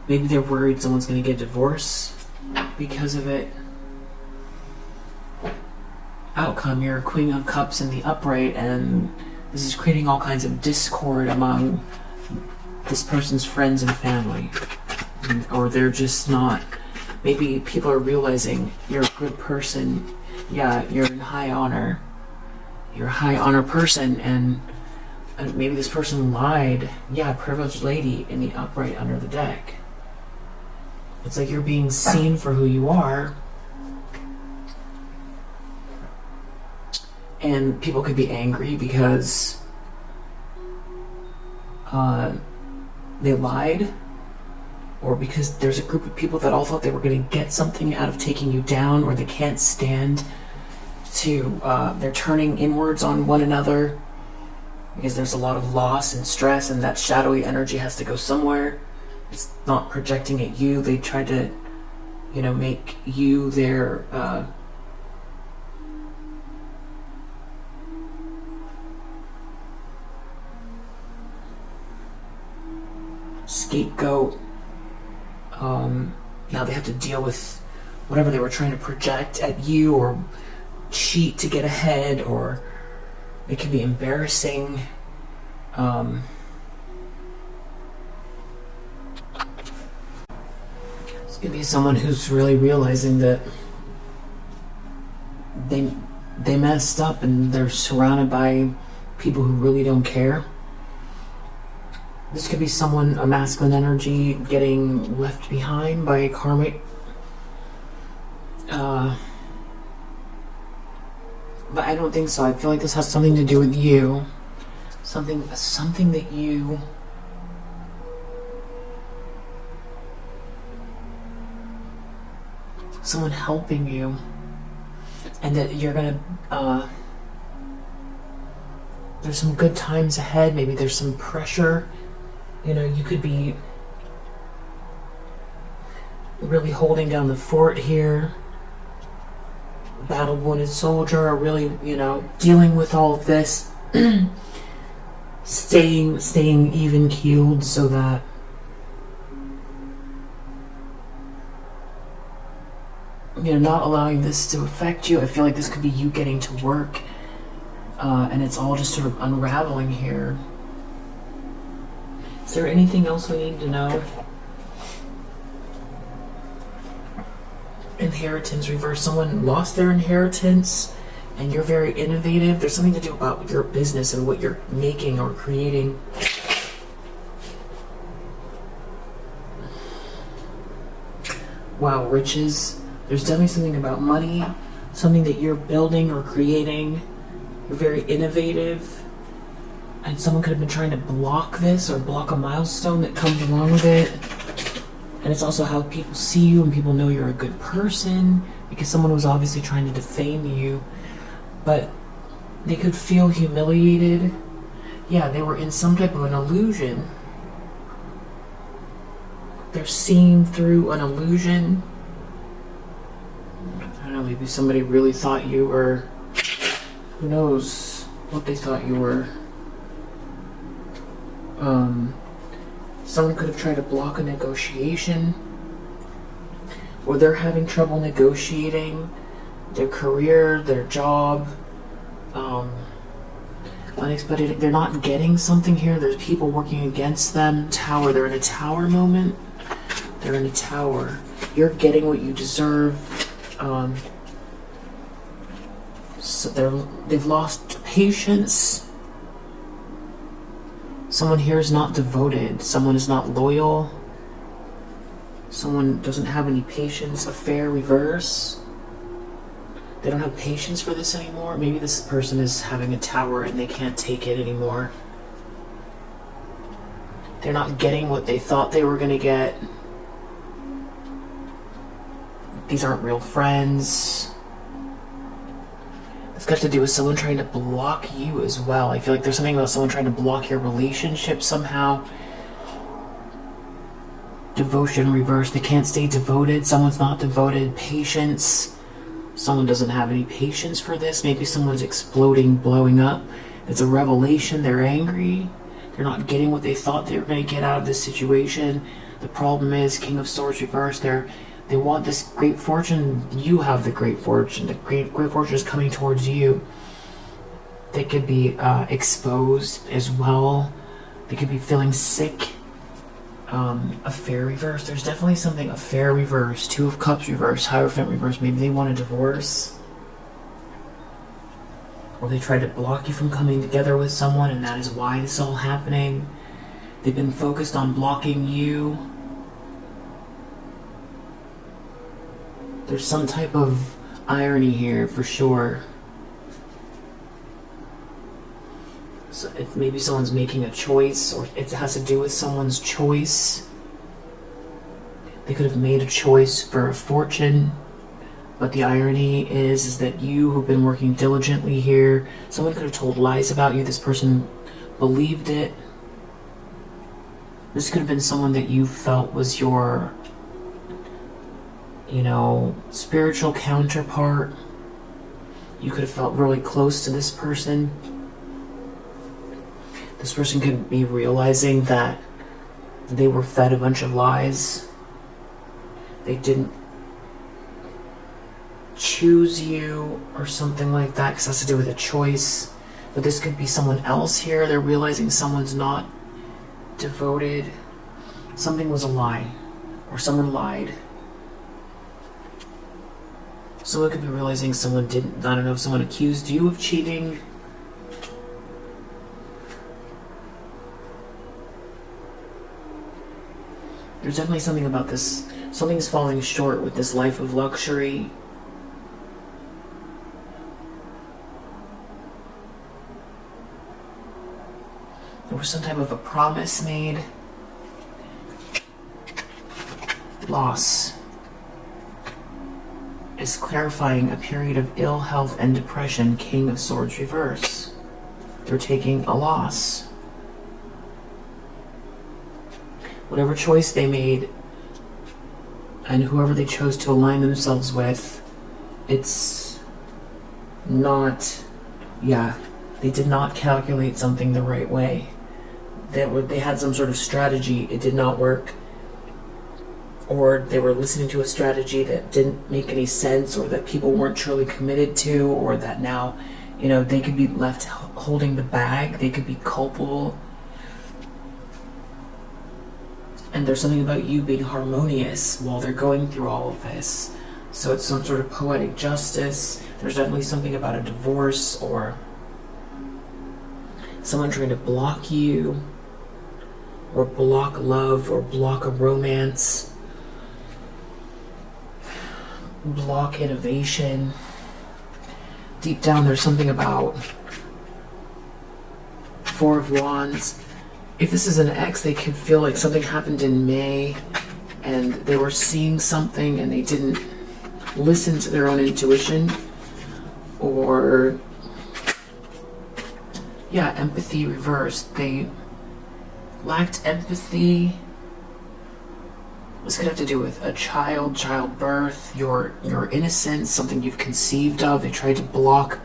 Maybe they're worried someone's going to get divorced because of it. Outcome, you're Queen of Cups in the upright, and this is creating all kinds of discord among this person's friends and family. Or they're just not. Maybe people are realizing you're a good person. Yeah, you're in high honor. You're a high honor person, and maybe this person lied. Yeah, privileged lady in the upright under the deck. It's like you're being seen for who you are. And people could be angry because they lied, or because there's a group of people that all thought they were going to get something out of taking you down, or they can't stand to, they're turning inwards on one another because there's a lot of loss and stress, and that shadowy energy has to go somewhere. It's not projecting at you. They try to, you know, make you their scapegoat. Now they have to deal with whatever they were trying to project at you, or cheat to get ahead, or it can be embarrassing. This could be someone who's really realizing that they messed up and they're surrounded by people who really don't care. This could be someone, a masculine energy, getting left behind by a karmic. But I don't think so. I feel like this has something to do with you. Something that you... Someone helping you. And that you're gonna... there's some good times ahead. Maybe there's some pressure. You know, you could be really holding down the fort here. Battle wounded soldier, or really, you know, dealing with all of this. staying even keeled so that you know, not allowing this to affect you. I feel like this could be you getting to work, and it's all just sort of unraveling here. Is there anything else we need to know? Inheritance reverse. Someone lost their inheritance, and you're very innovative. There's something to do about your business and what you're making or creating. Wow, riches. There's definitely something about money, something that you're building or creating. You're very innovative. And someone could have been trying to block this or block a milestone that comes along with it. And it's also how people see you, and people know you're a good person. because someone was obviously trying to defame you, but they could feel humiliated. Yeah, they were in some type of an illusion. They're seeing through an illusion. I don't know, maybe somebody really thought you were, who knows what they thought you were. Someone could have tried to block a negotiation, or they're having trouble negotiating their career, their job. Unexpected, they're not getting something here. There's people working against them. Tower, they're in a tower moment. They're in a tower. You're getting what you deserve. So they've lost patience. Someone here is not devoted. Someone is not loyal. Someone doesn't have any patience. Affair reverse. They don't have patience for this anymore. Maybe this person is having a tower and they can't take it anymore. They're not getting what they thought they were going to get. These aren't real friends. It's got to do with someone trying to block you as well. I feel like there's something about someone trying to block your relationship somehow. Devotion reverse. They can't stay devoted. Someone's not devoted. Patience. Someone doesn't have any patience for this. Maybe someone's exploding, blowing up. It's a revelation. They're angry. They're not getting what they thought they were going to get out of this situation. The problem is King of Swords reversed. They want this great fortune. You have the great fortune. The great fortune is coming towards you. They could be exposed as well. They could be feeling sick. Affair reverse. There's definitely something. Affair reverse. Two of Cups reverse. Hierophant reverse. Maybe they want a divorce, or they try to block you from coming together with someone, and that is why this is all happening. They've been focused on blocking you. There's some type of irony here for sure. So maybe someone's making a choice, or it has to do with someone's choice. They could have made a choice for a fortune, but the irony is that you who've been working diligently here, someone could have told lies about you. This person believed it. This could have been someone that you felt was your, spiritual counterpart. You could have felt really close to this person. This person could be realizing that they were fed a bunch of lies. They didn't choose you or something like that, because it has to do with a choice. But this could be someone else here. They're realizing someone's not devoted. Something was a lie, or someone lied. Someone could be realizing someone didn't, I don't know, if someone accused you of cheating. There's definitely something about this. Something's falling short with this life of luxury. There was some type of a promise made. Loss is clarifying a period of ill health and depression. King of Swords reverse. They're taking a loss. Whatever choice they made and whoever they chose to align themselves with, it's not, they did not calculate something the right way. They had some sort of strategy, it did not work. Or they were listening to a strategy that didn't make any sense, or that people weren't truly committed to, or that now, they could be left holding the bag, they could be culpable. And there's something about you being harmonious while they're going through all of this. So it's some sort of poetic justice. There's definitely something about a divorce, or someone trying to block you, or block love, or block a romance, block innovation. Deep down there's something about Four of Wands. If this is an ex, they could feel like something happened in May and they were seeing something and they didn't listen to their own intuition, or yeah, empathy reversed. They lacked empathy. This could have to do with a child, childbirth, your innocence, something you've conceived of. They tried to block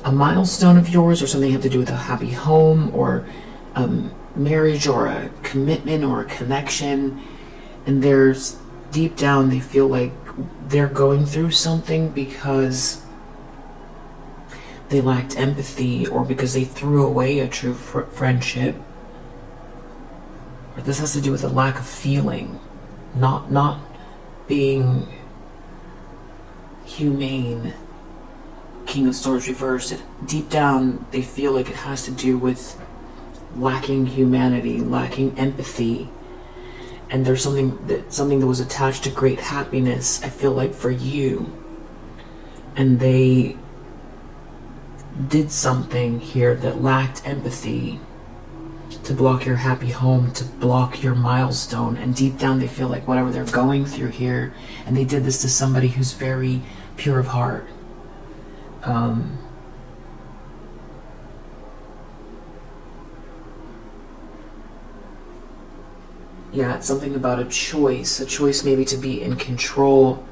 a milestone of yours, or something you have to do with a happy home, or marriage, or a commitment, or a connection. And there's, deep down, they feel like they're going through something because they lacked empathy, or because they threw away a true friendship. Or this has to do with a lack of feeling, not being humane. King of Swords reversed. Deep down, they feel like it has to do with lacking humanity, lacking empathy. And there's something that was attached to great happiness, I feel like, for you. And they did something here that lacked empathy to block your happy home, to block your milestone. And deep down, they feel like whatever they're going through here, and they did this to somebody who's very pure of heart. Yeah, it's something about a choice maybe to be in control.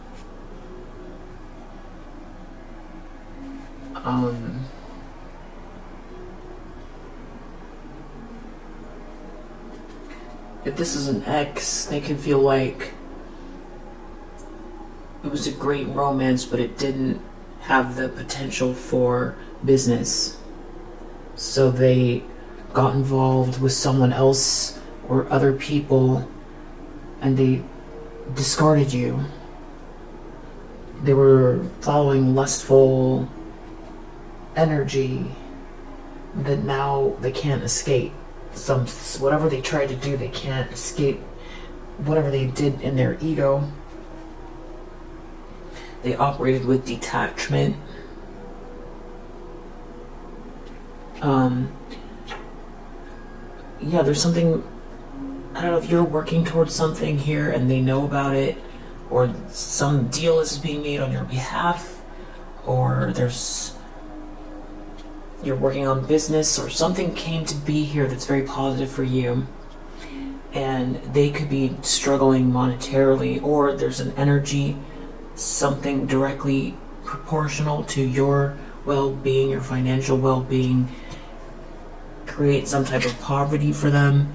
If this is an ex, they can feel like it was a great romance, but it didn't have the potential for business. So they got involved with someone else or other people, and they discarded you. They were following lustful energy that now they can't escape. Whatever they tried to do, they can't escape. Whatever they did in their ego, they operated with detachment. Yeah, there's something, I don't know if you're working towards something here and they know about it, or some deal is being made on your behalf, or you're working on business, or something came to be here that's very positive for you, and they could be struggling monetarily, or there's an energy, something directly proportional to your well-being, your financial well-being, create some type of poverty for them,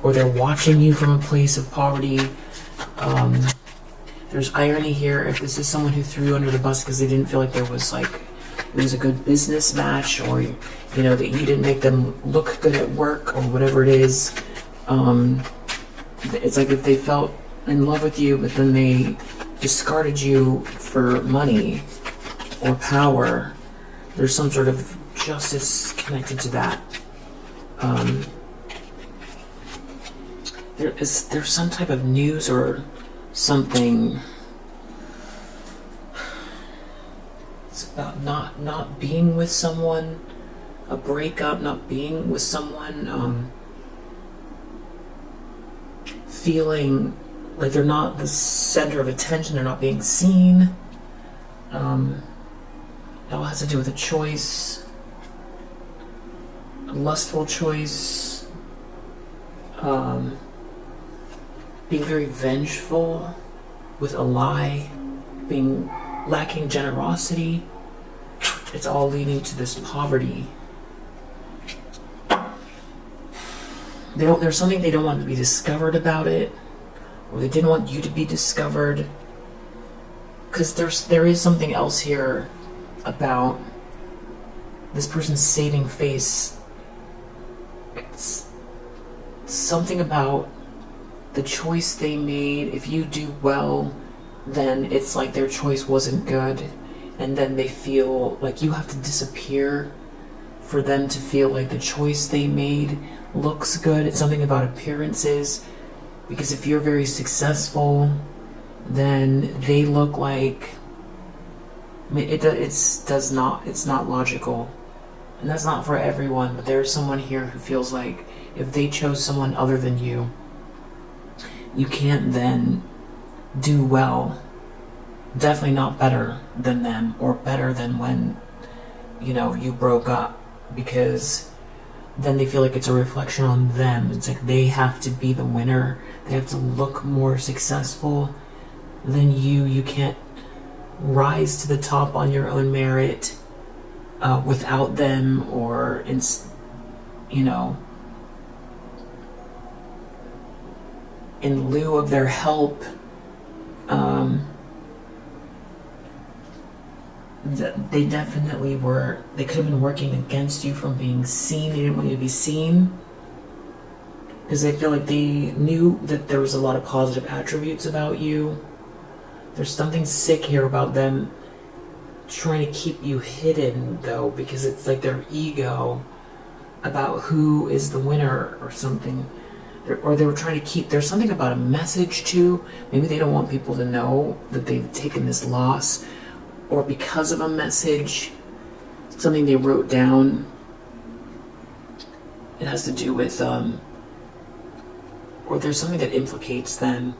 or they're watching you from a place of poverty. There's irony here. If this is someone who threw you under the bus because they didn't feel like it was a good business match, or that you didn't make them look good at work, or whatever it is. It's like if they felt in love with you, but then they discarded you for money or power. There's some sort of justice connected to that. There's some type of news or something. It's about not being with someone, a breakup, not being with someone, feeling like they're not the center of attention, they're not being seen. It all has to do with a choice, a lustful choice, being very vengeful with a lie, being lacking generosity. It's all leading to this poverty. There's something they don't want to be discovered about it, or they didn't want you to be discovered, because there is something else here about this person's saving face. It's something about the choice they made. If you do well, then it's like their choice wasn't good, and then they feel like you have to disappear for them to feel like the choice they made looks good. It's something about appearances, because if you're very successful, then they look like it's not logical, and that's not for everyone. But there's someone here who feels like if they chose someone other than you, you can't then do well. Definitely not better than them or better than when, you broke up, because then they feel like it's a reflection on them. It's like they have to be the winner. They have to look more successful than you. You can't rise to the top on your own merit without them, or in lieu of their help. They definitely were. They could have been working against you from being seen. They didn't want you to be seen because they feel like they knew that there was a lot of positive attributes about you. There's something sick here about them trying to keep you hidden, though, because it's like their ego about who is the winner or something. Or they were trying to keep, there's something about a message too. Maybe they don't want people to know that they've taken this loss, or because of a message, something they wrote down. It has to do with, or there's something that implicates them.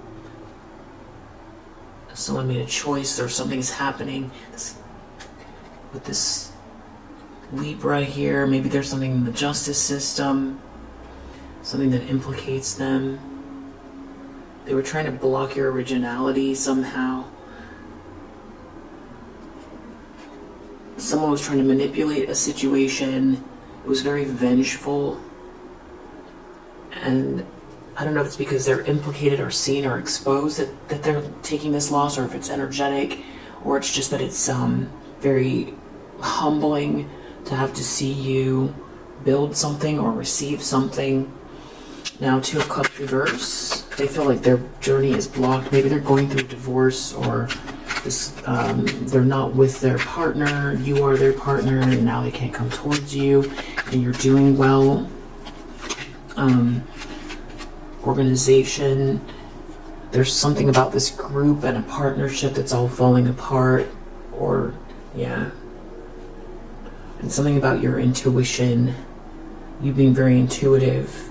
Someone made a choice, or something's happening with this Libra here. Maybe there's something in the justice system, something that implicates them. They were trying to block your originality somehow. Someone was trying to manipulate a situation. It was very vengeful. And I don't know if it's because they're implicated or seen or exposed that they're taking this loss, or if it's energetic, or it's just that it's very humbling to have to see you build something or receive something. Now, Two of Cups reverse. They feel like their journey is blocked. Maybe they're going through a divorce, or they're not with their partner. You are their partner, and now they can't come towards you, and you're doing well. Organization. There's something about this group and a partnership that's all falling apart, or and something about your intuition, you being very intuitive,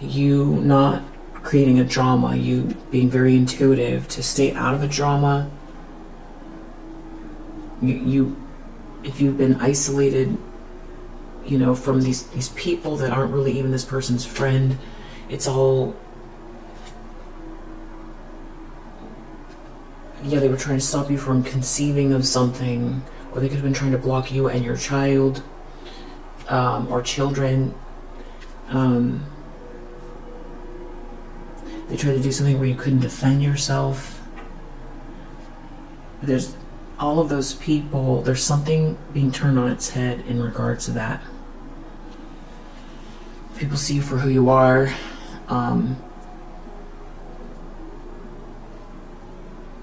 you not creating a drama, you being very intuitive to stay out of a drama. You if you've been isolated, from these people that aren't really even this person's friend, it's all, they were trying to stop you from conceiving of something, or they could have been trying to block you and your child, or children. They tried to do something where you couldn't defend yourself. There's all of those people, there's something being turned on its head in regards to that. People see you for who you are.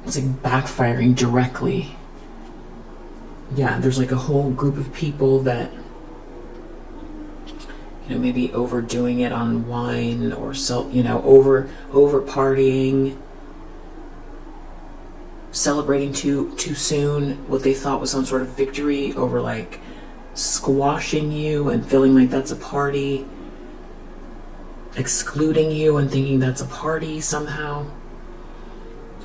It's like backfiring directly. There's like a whole group of people that, maybe overdoing it on wine, or over partying, celebrating too soon what they thought was some sort of victory, over like squashing you and feeling like that's a party, excluding you and thinking that's a party somehow,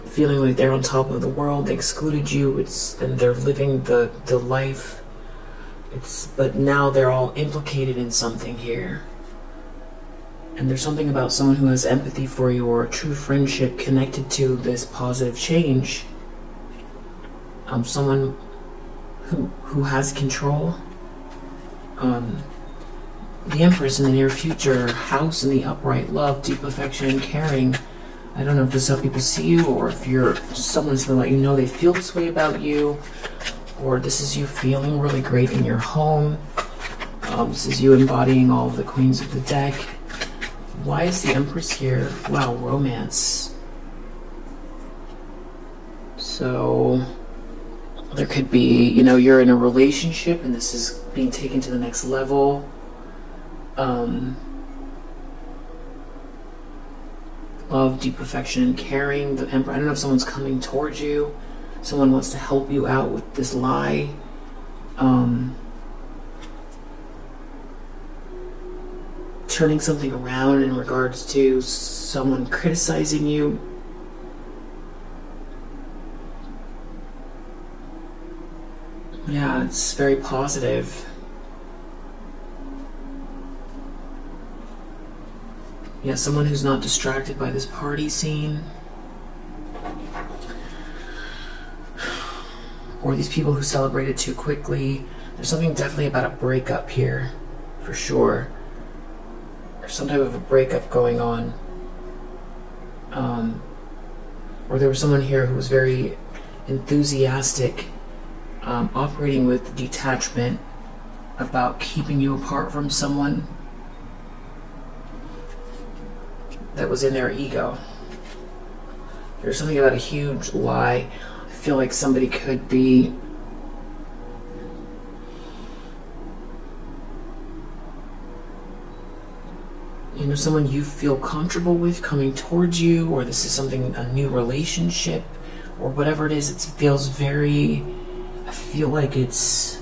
feeling like they're on top of the world. They excluded you, and they're living the life. But now they're all implicated in something here. And there's something about someone who has empathy for you, or a true friendship connected to this positive change. Someone who has control. The Empress in the near future, House in the upright, love, deep affection, and caring. I don't know if this is how people see you, or if you're someone's gonna let you know they feel this way about you, or this is you feeling really great in your home. This is you embodying all of the queens of the deck. Why is the Empress here? Wow, romance. So there could be, you're in a relationship and this is being taken to the next level. Love, deep affection, and caring. The Emperor, I don't know if someone's coming towards you. Someone wants to help you out with this lie. Turning something around in regards to someone criticizing you. Yeah, it's very positive. Yeah, someone who's not distracted by this party scene. Or these people who celebrated too quickly. There's something definitely about a breakup here, for sure. There's some type of a breakup going on. Or there was someone here who was very enthusiastic, operating with detachment about keeping you apart from someone that was in their ego. There's something about a huge lie. I feel like somebody could be someone you feel comfortable with coming towards you, or this is something, a new relationship, or whatever it is. It feels very, I feel like it's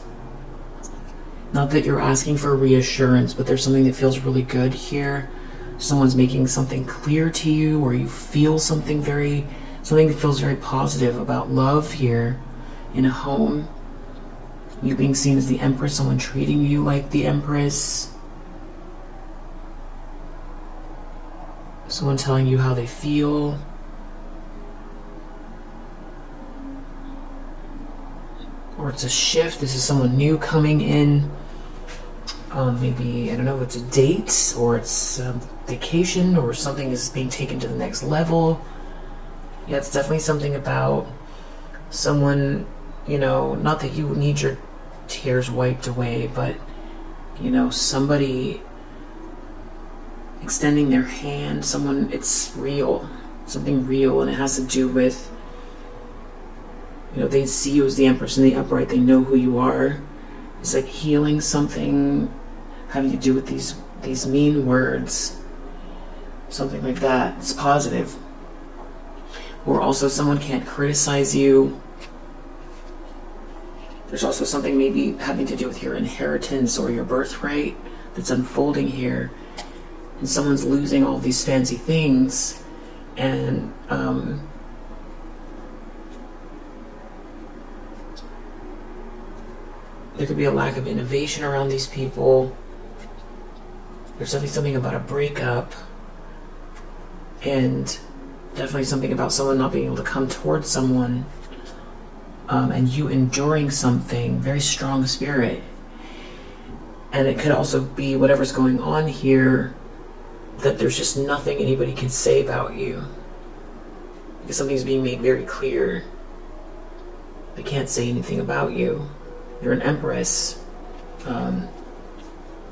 not that you're asking for reassurance, but there's something that feels really good here. Someone's making something clear to you, or you feel something that feels very positive about love here in a home. You being seen as the Empress, someone treating you like the Empress. Someone telling you how they feel. Or it's a shift. This is someone new coming in. Maybe, I don't know if it's a date or it's a vacation or something is being taken to the next level. Yeah, it's definitely something about someone, not that you need your tears wiped away, but, somebody extending their hand, someone, it's real, something real, and it has to do with, they see you as the Empress in the upright, they know who you are. It's like healing something having to do with these mean words, something like that. It's positive. Or also someone can't criticize you. There's also something maybe having to do with your inheritance or your birthright that's unfolding here. And someone's losing all these fancy things, and there could be a lack of innovation around these people. There's definitely something about a breakup, and definitely something about someone not being able to come towards someone, and you enduring something, very strong spirit. And it could also be whatever's going on here, that there's just nothing anybody can say about you, because something's being made very clear. They can't say anything about you. You're an Empress.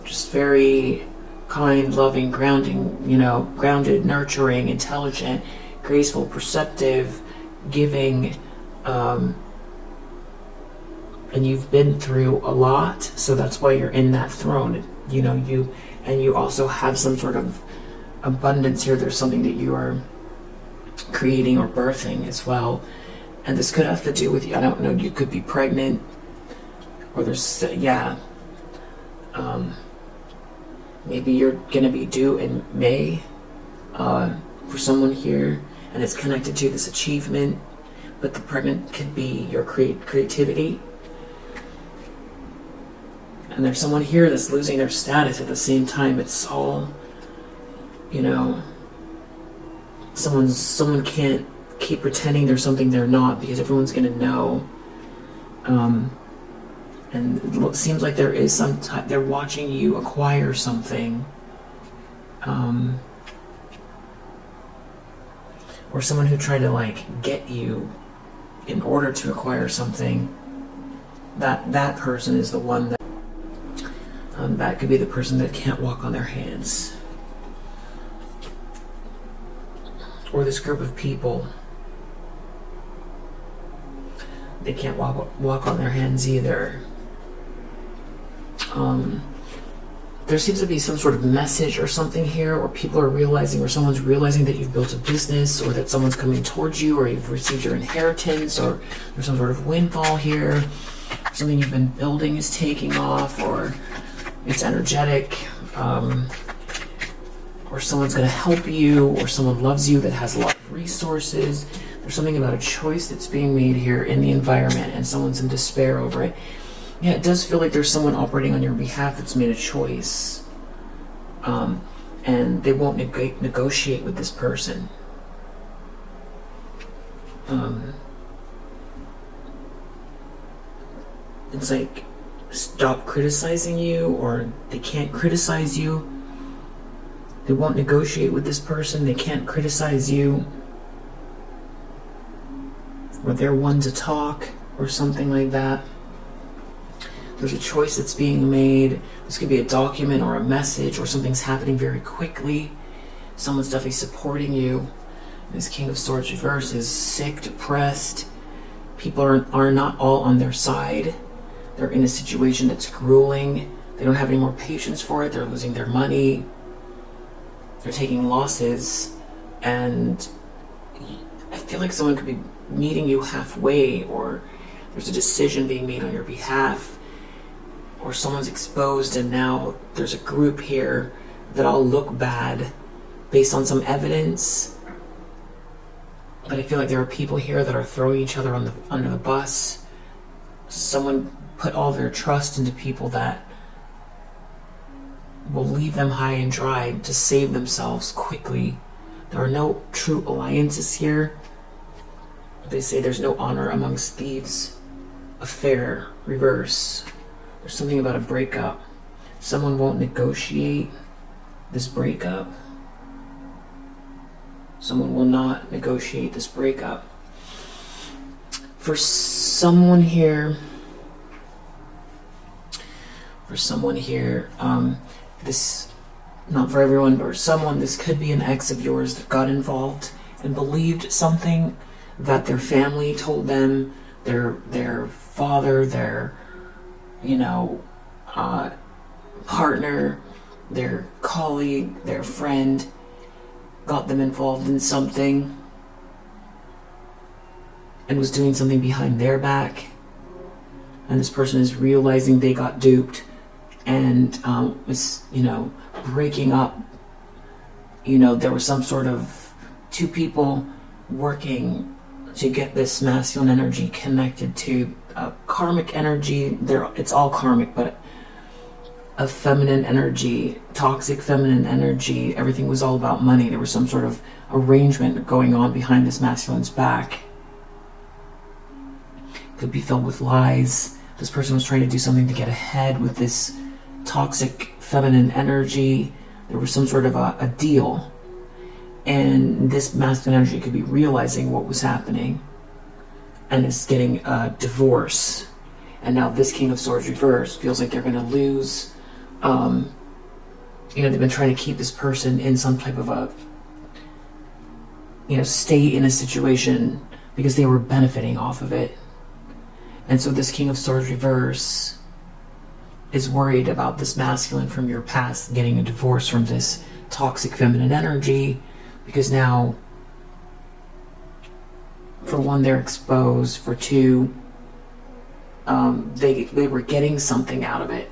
Just very kind, loving, grounded, nurturing, intelligent, graceful, perceptive, giving, and you've been through a lot, so that's why you're in that throne. You also have some sort of abundance here. There's something that you are creating or birthing as well, and this could have to do with, I don't know, you could be pregnant, or there's maybe you're gonna be due in May for someone here, and it's connected to this achievement, but the pregnant could be your creativity. And there's someone here that's losing their status at the same time. It's all, someone can't keep pretending they're something they're not, because everyone's gonna know. And it seems like there is they're watching you acquire something. Or someone who tried to get you in order to acquire something. That person is the one that that could be the person that can't walk on their hands. Or this group of people, they can't walk on their hands either. There seems to be some sort of message or something here, or people are realizing, or someone's realizing that you've built a business, or that someone's coming towards you, or you've received your inheritance, or there's some sort of windfall here. Something you've been building is taking off, or it's energetic, or someone's going to help you, or someone loves you that has a lot of resources. There's something about a choice that's being made here in the environment, and someone's in despair over it. Yeah, it does feel like there's someone operating on your behalf that's made a choice. And they won't negotiate with this person. It's like, stop criticizing you, or they can't criticize you. They won't negotiate with this person. They can't criticize you. Or they're one to talk, or something like that. There's a choice that's being made. This could be a document or a message, or something's happening very quickly. Someone's definitely supporting you. This King of Swords reverse is sick, depressed. People are not all on their side. They're in a situation that's grueling. They don't have any more patience for it. They're losing their money. They're taking losses. And I feel like someone could be meeting you halfway, or there's a decision being made on your behalf, or someone's exposed, and now there's a group here that all look bad based on some evidence. But I feel like there are people here that are throwing each other under the bus. Someone put all their trust into people that will leave them high and dry to save themselves quickly. There are no true alliances here. They say there's no honor amongst thieves. Affair, reverse. There's something about a breakup. Someone won't negotiate this breakup. Someone will not negotiate this breakup. For someone here, this, not for everyone, but for someone, this could be an ex of yours that got involved and believed something that their family told them, their father, their partner, their colleague, their friend got them involved in something and was doing something behind their back, and this person is realizing they got duped and was breaking up. There was some sort of two people working to get this masculine energy connected to karmic energy. It's all karmic, but a feminine energy, toxic feminine energy. Everything was all about money. There was some sort of arrangement going on behind this masculine's back. Could be filled with lies. This person was trying to do something to get ahead with this toxic feminine energy. There was some sort of a deal. And this masculine energy could be realizing what was happening and is getting a divorce. And now this King of Swords reverse feels like they're going to lose. They've been trying to keep this person in some type of stay in a situation because they were benefiting off of it. And so this King of Swords reverse is worried about this masculine from your past getting a divorce from this toxic feminine energy, because now, for one, they're exposed. For two, they were getting something out of it.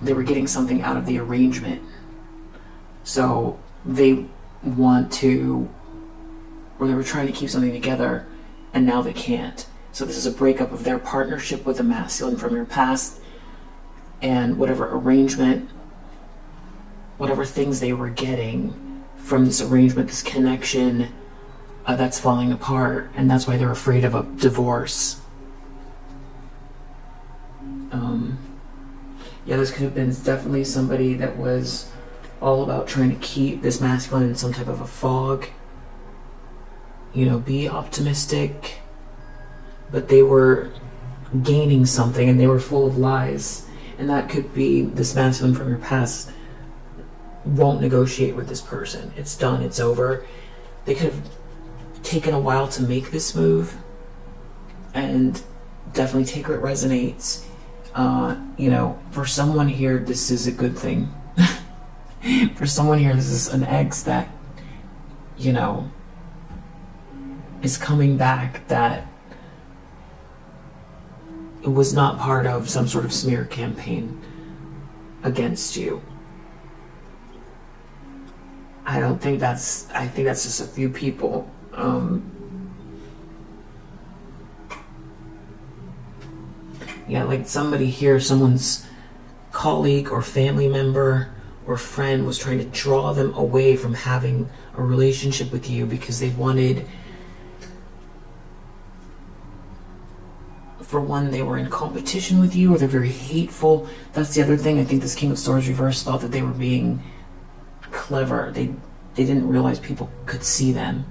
They were getting something out of the arrangement. So they want to, or they were trying to keep something together, and now they can't. So this is a breakup of their partnership with a masculine from your past, and whatever arrangement, whatever things they were getting from this arrangement, this connection, that's falling apart, and that's why they're afraid of a divorce. This could have been definitely somebody that was all about trying to keep this masculine in some type of a fog. Be optimistic, but they were gaining something and they were full of lies. And that could be this masculine from your past won't negotiate with this person. It's done, it's over. They could have taken a while to make this move, and definitely take where it resonates. For someone here, this is a good thing. For someone here, this is an ex that, is coming back, that it was not part of some sort of smear campaign against you. I don't think that's, I think that's just a few people. Yeah, like somebody here, someone's colleague or family member or friend was trying to draw them away from having a relationship with you because they wanted, for one, they were in competition with you, or they're very hateful. That's the other thing. I think this King of Swords reverse thought that they were being clever. They didn't realize people could see them.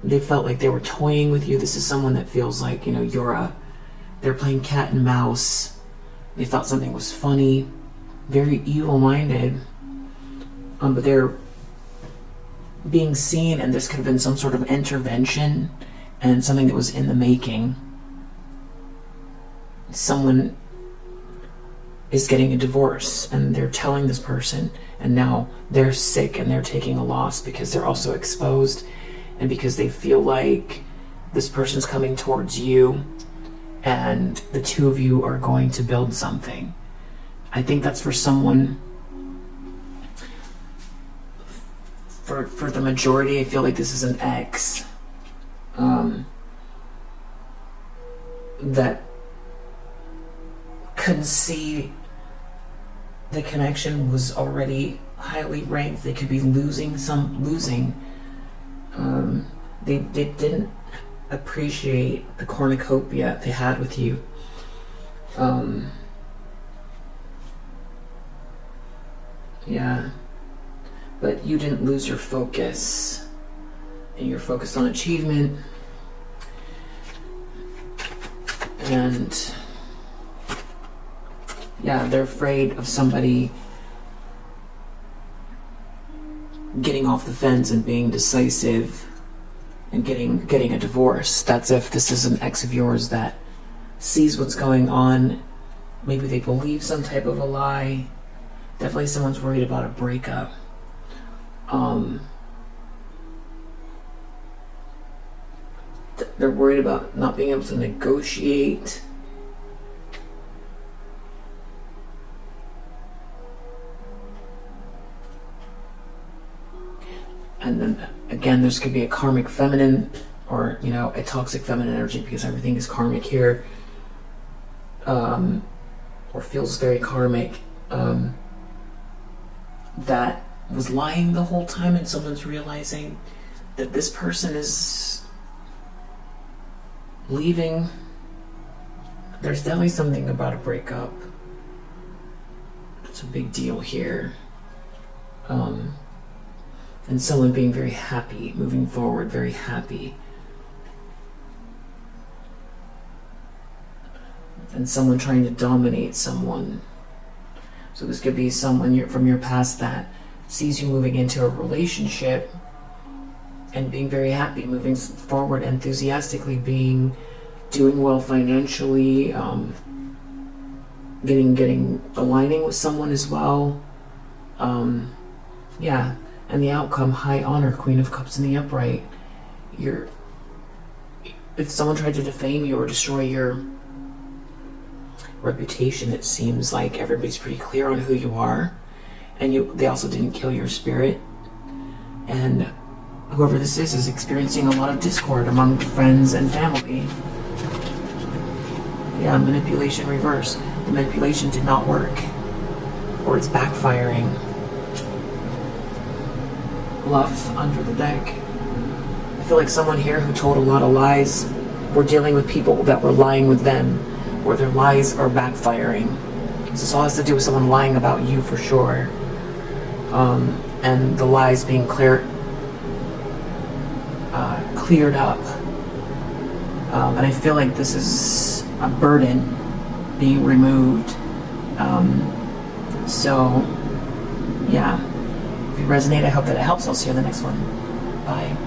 They felt like they were toying with you. This is someone that feels like, you know, they're playing cat and mouse. They thought something was funny, very evil-minded, but they're being seen, and this could have been some sort of intervention and something that was in the making. Someone is getting a divorce, and they're telling this person, and now they're sick and they're taking a loss because they're also exposed, and because they feel like this person's coming towards you and the two of you are going to build something. I think that's for someone. For the majority, I feel like this is an ex that couldn't see the connection was already highly ranked. They could be losing. They didn't appreciate the cornucopia they had with you. Yeah, but you didn't lose your focus, and you're focused on achievement. And yeah, they're afraid of somebody getting off the fence and being decisive and getting a divorce. That's if this is an ex of yours that sees what's going on. Maybe they believe some type of a lie. Definitely someone's worried about a breakup. They're worried about not being able to negotiate. And then again, this could be a karmic feminine, or, you know, a toxic feminine energy, because everything is karmic here, or feels very karmic, that was lying the whole time, and someone's realizing that this person is leaving. There's definitely something about a breakup. It's a big deal here. And someone being very happy, moving forward, very happy. And someone trying to dominate someone. So this could be someone from your past that sees you moving into a relationship and being very happy, moving forward enthusiastically, doing well financially, aligning with someone as well. Yeah. And the outcome, high honor, Queen of Cups in the upright. If someone tried to defame you or destroy your reputation, it seems like everybody's pretty clear on who you are, and they also didn't kill your spirit. And whoever this is experiencing a lot of discord among friends and family. Yeah, manipulation reverse. The manipulation did not work, or it's backfiring. Bluff under the deck. I feel like someone here who told a lot of lies were dealing with people that were lying with them, or their lies are backfiring. So this all has to do with someone lying about you for sure, and the lies being cleared up. And I feel like this is a burden being removed. So yeah. If you resonate, I hope that it helps. I'll see you in the next one. Bye.